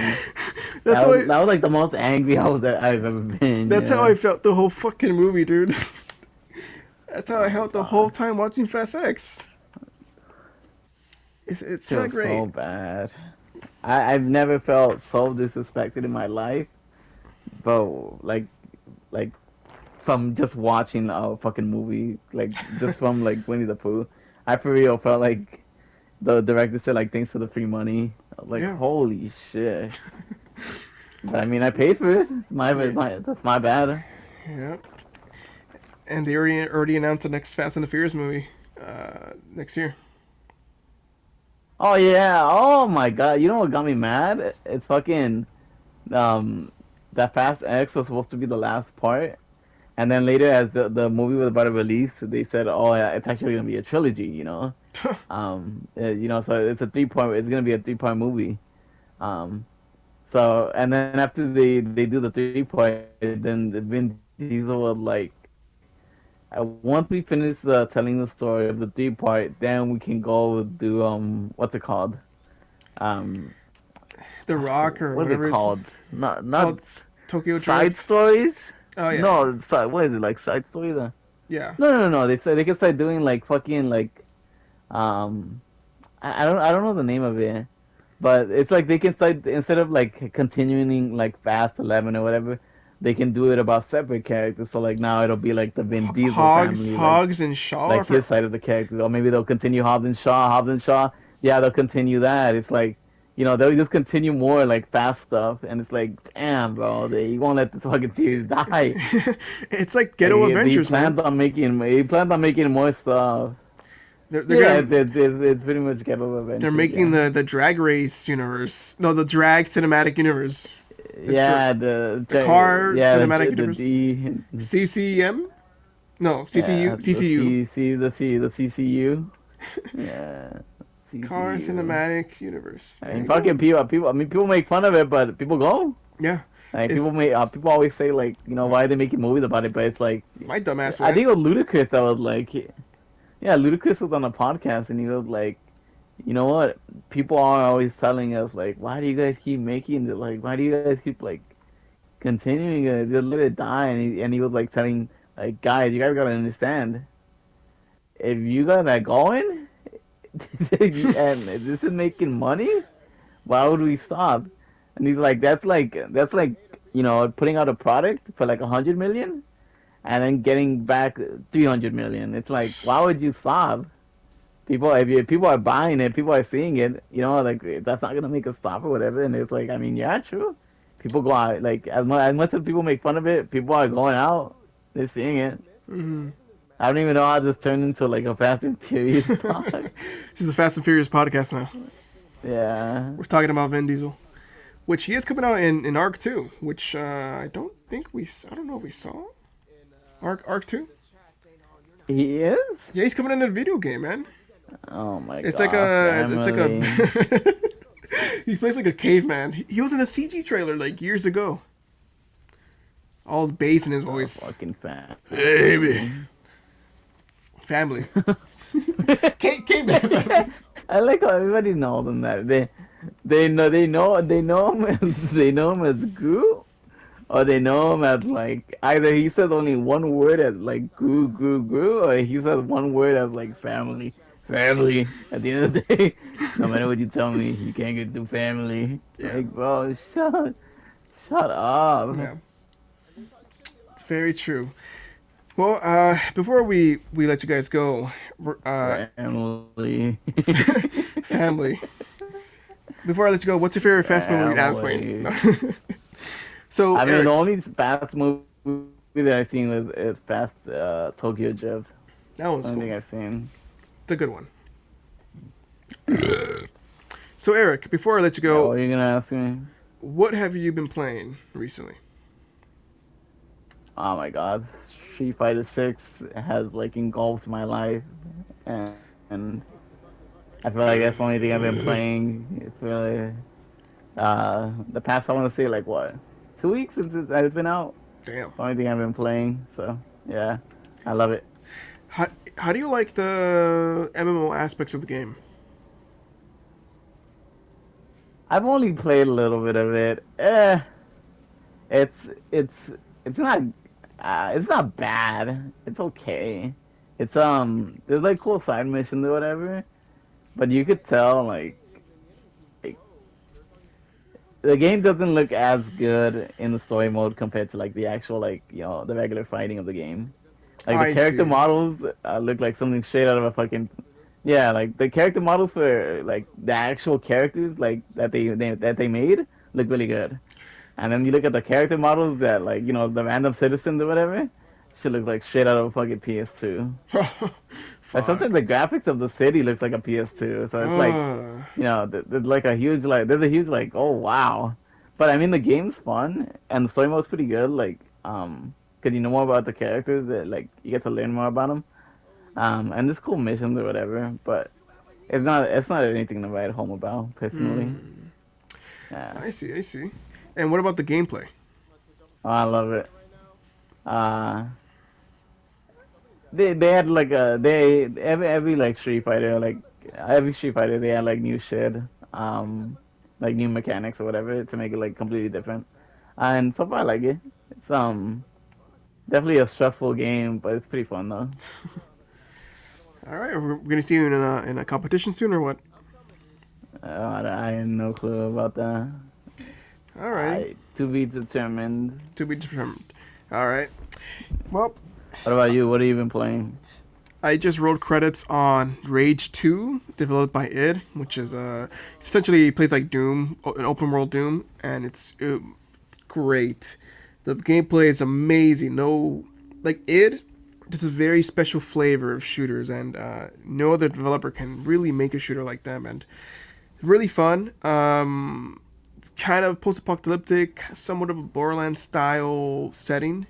Speaker 1: That's how
Speaker 2: That was like the most angry I've ever been.
Speaker 1: that's how I
Speaker 2: Yeah.
Speaker 1: felt the whole fucking movie, dude. That's how I
Speaker 2: Oh my
Speaker 1: felt the whole
Speaker 2: God.
Speaker 1: time watching Fast X. It's not
Speaker 2: Feels
Speaker 1: great.
Speaker 2: so bad. I've never felt so disrespected in my life, but like from just watching a fucking movie, like just from like Winnie the Pooh, I for real felt like the director said like thanks for the free money. I was like
Speaker 1: Yeah,
Speaker 2: holy shit. But I mean I paid for it.
Speaker 1: yeah,
Speaker 2: That's my bad.
Speaker 1: yeah. And they already announced the next Fast and the Furious movie next year.
Speaker 2: Oh yeah. Oh my God. You know what got me mad? It's fucking um that Fast X was supposed to be the last part, and then later, as the movie was about to release, they said, "Oh yeah, it's actually gonna be a trilogy." So it's a 3 part. It's gonna be a 3 part movie. Um, so and then after they do the 3 part, then Vin Diesel was like, once we finish telling the story of the 3 part, then we can go do what's it called? Um,
Speaker 1: The Rock
Speaker 2: what
Speaker 1: or
Speaker 2: are they
Speaker 1: whatever is
Speaker 2: called? Not
Speaker 1: called Tokyo
Speaker 2: side
Speaker 1: Drift.
Speaker 2: stories.
Speaker 1: Oh yeah,
Speaker 2: No, what is it like side stories?
Speaker 1: yeah.
Speaker 2: No. They said they can start doing like fucking like um I don't know the name of it, but it's like they can start instead of like continuing like Fast 11 or whatever, they can do it about separate characters. So like now it'll be like the Vin Diesel family,
Speaker 1: Hogs and Shaw.
Speaker 2: like his side of the character, or maybe they'll continue Hobbs and Shaw. Hobbs and Shaw, yeah, they'll continue that. It's like they'll just continue more like Fast stuff, and it's like damn, bro, you won't let this fucking series die.
Speaker 1: It's like
Speaker 2: Like
Speaker 1: Ghetto Avengers, man.
Speaker 2: he plans on making more stuff.
Speaker 1: They're
Speaker 2: Yeah,
Speaker 1: gonna
Speaker 2: it's pretty much Ghetto
Speaker 1: they're
Speaker 2: Adventures,
Speaker 1: making
Speaker 2: yeah.
Speaker 1: the drag race universe. No, the drag cinematic universe.
Speaker 2: Yeah,
Speaker 1: The car cinematic
Speaker 2: the
Speaker 1: universe.
Speaker 2: D,
Speaker 1: CCM? No, CCU.
Speaker 2: yeah,
Speaker 1: CCU.
Speaker 2: the CCU, yeah,
Speaker 1: Car
Speaker 2: CCU.
Speaker 1: cinematic universe.
Speaker 2: I
Speaker 1: There
Speaker 2: mean,
Speaker 1: you go.
Speaker 2: fucking people. I mean, people make fun of it, but people go.
Speaker 1: Yeah.
Speaker 2: Like
Speaker 1: Is
Speaker 2: people always say like, why are they making movies about it? But it's like,
Speaker 1: my dumbass
Speaker 2: I
Speaker 1: went.
Speaker 2: think it was Ludacris that was like, yeah, Ludacris was on a podcast and he was like, you know what? People are always telling us like, why do you guys keep making it? Like, why do you guys keep like continuing it? Just let it die. And he was like telling like, guys, you guys gotta understand, if you guys are going and this is making money, why would we stop? And he's like, that's like putting out a product for like 100 million and then getting back 300 million. It's like, why would you stop? People are buying it, people are seeing it, like that's not gonna make us stop or whatever. And it's like, I mean, yeah, true. People go out like as much as people make fun of it, people are going out, they're seeing it.
Speaker 1: Mm.
Speaker 2: I don't even know how this turned into like a Fast and Furious talk.
Speaker 1: This is the Fast and Furious podcast now.
Speaker 2: Yeah,
Speaker 1: We're talking about Vin Diesel, which he is coming out in Arc 2, which I don't know if we saw Arc 2.
Speaker 2: he is.
Speaker 1: Yeah, he's coming in a video game, man.
Speaker 2: Oh my
Speaker 1: It's like
Speaker 2: god,
Speaker 1: a
Speaker 2: family.
Speaker 1: he plays like a caveman. He was in a CG trailer like years ago. All the bass in his
Speaker 2: The
Speaker 1: voice.
Speaker 2: fucking
Speaker 1: Baby.
Speaker 2: family.
Speaker 1: Family. Caveman family.
Speaker 2: I like how everybody knows them that they know him as Goo, or they know him as like either he says only one word as like Goo, or he says one word as like family. At the end of the day, no matter what you tell me, you can't get through family.
Speaker 1: Yeah.
Speaker 2: Like, bro, shut up.
Speaker 1: Yeah. It's very true. Well, before we let you guys go,
Speaker 2: Family.
Speaker 1: family. Before I let you go, what's your favorite Fast movie? Nah, I was playing.
Speaker 2: Family.
Speaker 1: No. So
Speaker 2: I mean, the
Speaker 1: Eric,
Speaker 2: only Fast movie that I've seen is Fast Tokyo Drift.
Speaker 1: that one's
Speaker 2: Only
Speaker 1: cool.
Speaker 2: thing I've seen.
Speaker 1: It's a good one. So Eric, before I let you
Speaker 2: Yeah,
Speaker 1: go,
Speaker 2: what are you gonna ask me?
Speaker 1: what have you been playing recently?
Speaker 2: Oh my God, Street Fighter 6 has like engulfed my life, and I feel like that's the only thing I've been playing. It's really the past, I want to say like what, 2 weeks since it's been out.
Speaker 1: Damn.
Speaker 2: The only thing I've been playing. So yeah, I love it.
Speaker 1: How how do you like the MMO aspects of the game?
Speaker 2: I've only played a little bit of it. It's it's it's not bad. It's okay. There's like cool side missions or whatever, but you could tell like the game doesn't look as good in the story mode compared to like the actual like the regular fighting of the game. Like the
Speaker 1: I
Speaker 2: character
Speaker 1: see.
Speaker 2: models look like something straight out of a fucking yeah. Like the character models for like the actual characters like that they made look really good. And then you look at the character models that like the random citizens or whatever, should look like straight out of a fucking PS2. Like
Speaker 1: Fuck.
Speaker 2: sometimes the graphics of the city looks like a PS2, so it's like,
Speaker 1: Uh,
Speaker 2: there's like a huge like there's a huge like, oh wow. But I mean the game's fun and the story mode's pretty good. Like, because you know more about the characters, that like you get to learn more about them. And there's cool missions or whatever. But it's not anything to write home about personally.
Speaker 1: hmm.
Speaker 2: Yeah,
Speaker 1: I see. I see. And what about the gameplay?
Speaker 2: oh, I love it. Uh, they had like every like Street Fighter, like every Street Fighter they had like new shit, um like new mechanics or whatever to make it like completely different. And so far I like it. It's definitely a stressful game, but it's pretty fun though.
Speaker 1: All right, we're gonna see you in a competition soon, or what?
Speaker 2: I have no clue about that.
Speaker 1: Alrighty,
Speaker 2: I to be determined.
Speaker 1: to be determined. All right. Well,
Speaker 2: What about you? What have you been playing?
Speaker 1: I just wrote credits on Rage 2, developed by id, which is essentially plays like Doom, an open world Doom, and it's great. The gameplay is amazing. No, like id, this is a very special flavor of shooters, and no other developer can really make a shooter like them, and really fun. It's kind of post-apocalyptic, somewhat of a Borderlands style setting.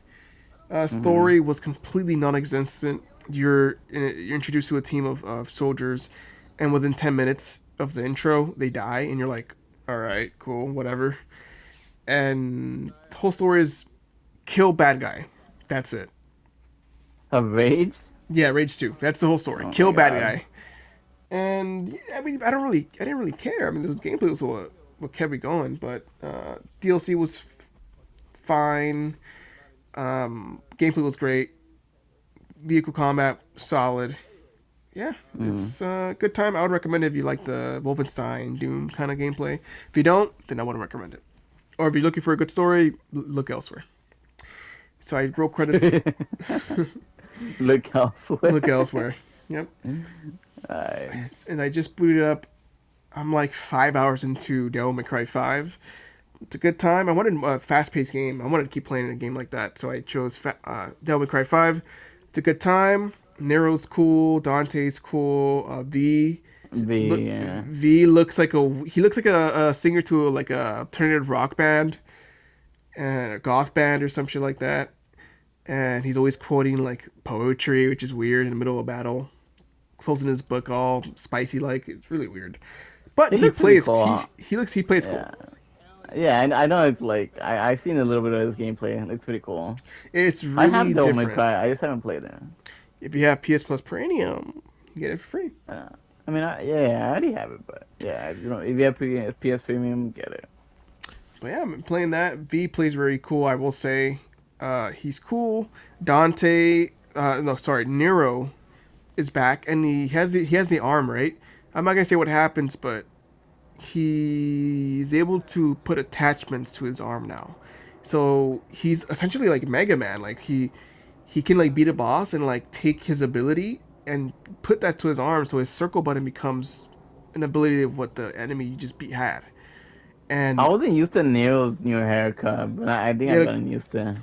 Speaker 2: Hmm.
Speaker 1: Story was completely non-existent. You're introduced to a team of soldiers, and within 10 minutes of the intro, they die, and you're like, all right, cool, whatever. And the whole story is kill bad guy. That's it.
Speaker 2: Of Rage?
Speaker 1: Yeah, Rage 2. That's the whole story.
Speaker 2: Oh my
Speaker 1: Kill bad
Speaker 2: god.
Speaker 1: guy. And yeah, I mean, I didn't really care. I mean, the gameplay was what kept me going, but DLC was fine. Gameplay was great. Vehicle combat solid. Yeah,
Speaker 2: Mm.
Speaker 1: it's a good time. I would recommend it if you like the Wolfenstein Doom kind of gameplay. If you don't, then I wouldn't recommend it. Or if you're looking for a good story, look elsewhere. So I wrote credits.
Speaker 2: Look
Speaker 1: Look
Speaker 2: elsewhere.
Speaker 1: elsewhere. Yep.
Speaker 2: Alright.
Speaker 1: And I just booted up. I'm like 5 hours into Devil May Cry 5. It's a good time. I wanted a fast-paced game. I wanted to keep playing a game like that, so I chose Devil May Cry 5. It's a good time. Nero's cool. Dante's cool.
Speaker 2: V, yeah.
Speaker 1: V looks like he looks like a singer to like a alternative rock band and a goth band or some shit like that. And he's always quoting like poetry, which is weird in the middle of a battle. Closing his book all spicy like. It's really weird. But
Speaker 2: He looks pretty cool.
Speaker 1: he plays cool.
Speaker 2: Yeah. Yeah, I know it's like I've seen a little bit of his gameplay. It looks pretty cool.
Speaker 1: It's
Speaker 2: I have
Speaker 1: really
Speaker 2: Devil May
Speaker 1: different.
Speaker 2: Cry. I just haven't played it.
Speaker 1: If you have PS Plus Premium, you get it for free.
Speaker 2: Uh, I mean, yeah, I already have it, but yeah, if you have PS Premium, get it.
Speaker 1: But yeah, I'm playing that. V plays very cool, I will say. He's cool. Dante, no, sorry, Nero is back, and he has the arm, right? I'm not gonna say what happens, but he's able to put attachments to his arm now. So he's essentially like Mega Man. Like he can like beat a boss and like take his ability and put that to his arm, so his circle button becomes an ability of what the enemy you just beat had.
Speaker 2: I
Speaker 1: And
Speaker 2: wasn't used to Neo's new haircut, but I think
Speaker 1: yeah,
Speaker 2: I've
Speaker 1: like,
Speaker 2: gotten used to.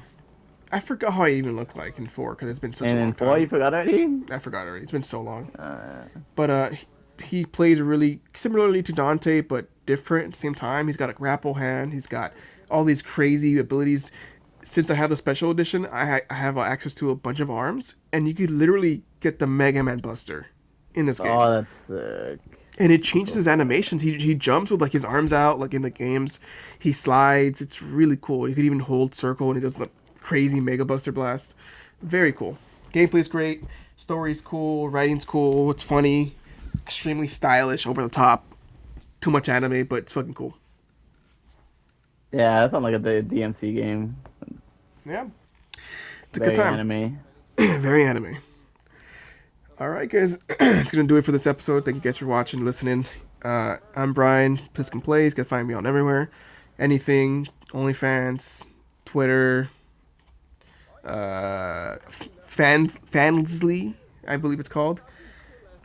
Speaker 1: I forgot how I even looked like in 4 because it's been such a
Speaker 2: And
Speaker 1: long
Speaker 2: in four,
Speaker 1: time.
Speaker 2: you forgot already?
Speaker 1: I forgot already. It's been so long.
Speaker 2: Uh,
Speaker 1: But he plays really similarly to Dante, but different at the same time. He's got a grapple hand. He's got all these crazy abilities. Since I have the special edition, I have access to a bunch of arms, and you could literally get the Mega Man Buster in this game.
Speaker 2: oh, that's sick.
Speaker 1: And it
Speaker 2: That's
Speaker 1: changes
Speaker 2: so
Speaker 1: his
Speaker 2: sick.
Speaker 1: animations. He jumps with like his arms out, like in the games. He slides. It's really cool. You could even hold circle, and he does the crazy Mega Buster blast. Very cool. Gameplay's great. Story's cool. Writing's cool. It's funny. Extremely stylish, over the top. Too much anime, but it's fucking cool.
Speaker 2: Yeah, that sounds like a DMC game.
Speaker 1: Yeah, it's a good
Speaker 2: Very
Speaker 1: time.
Speaker 2: anime.
Speaker 1: Very anime. All right, guys. It's gonna do it for this episode. Thank you guys for watching, listening. I'm Brian. Pliskin Plays. You can find me on everywhere. Anything. OnlyFans, Twitter, Fansly, I believe it's called.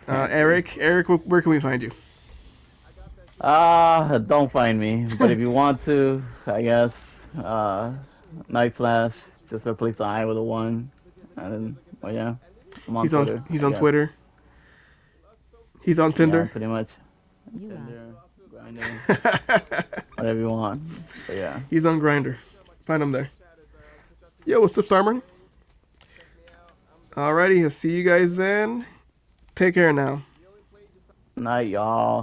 Speaker 2: Fancy.
Speaker 1: Eric, where can we find you?
Speaker 2: Don't find me. But if you want to, I guess, Night Slash, just replace the I with a one. And then, well, yeah, I'm on Twitter,
Speaker 1: He's
Speaker 2: I
Speaker 1: on
Speaker 2: guess.
Speaker 1: Twitter. He's on
Speaker 2: Yeah,
Speaker 1: Tinder.
Speaker 2: pretty much. Tinder, Grinder, whatever you want. But yeah.
Speaker 1: He's on Grinder. Find him there. Yo, what's up, Starman? Alrighty, I'll see you guys then. Take care now.
Speaker 2: Night, y'all.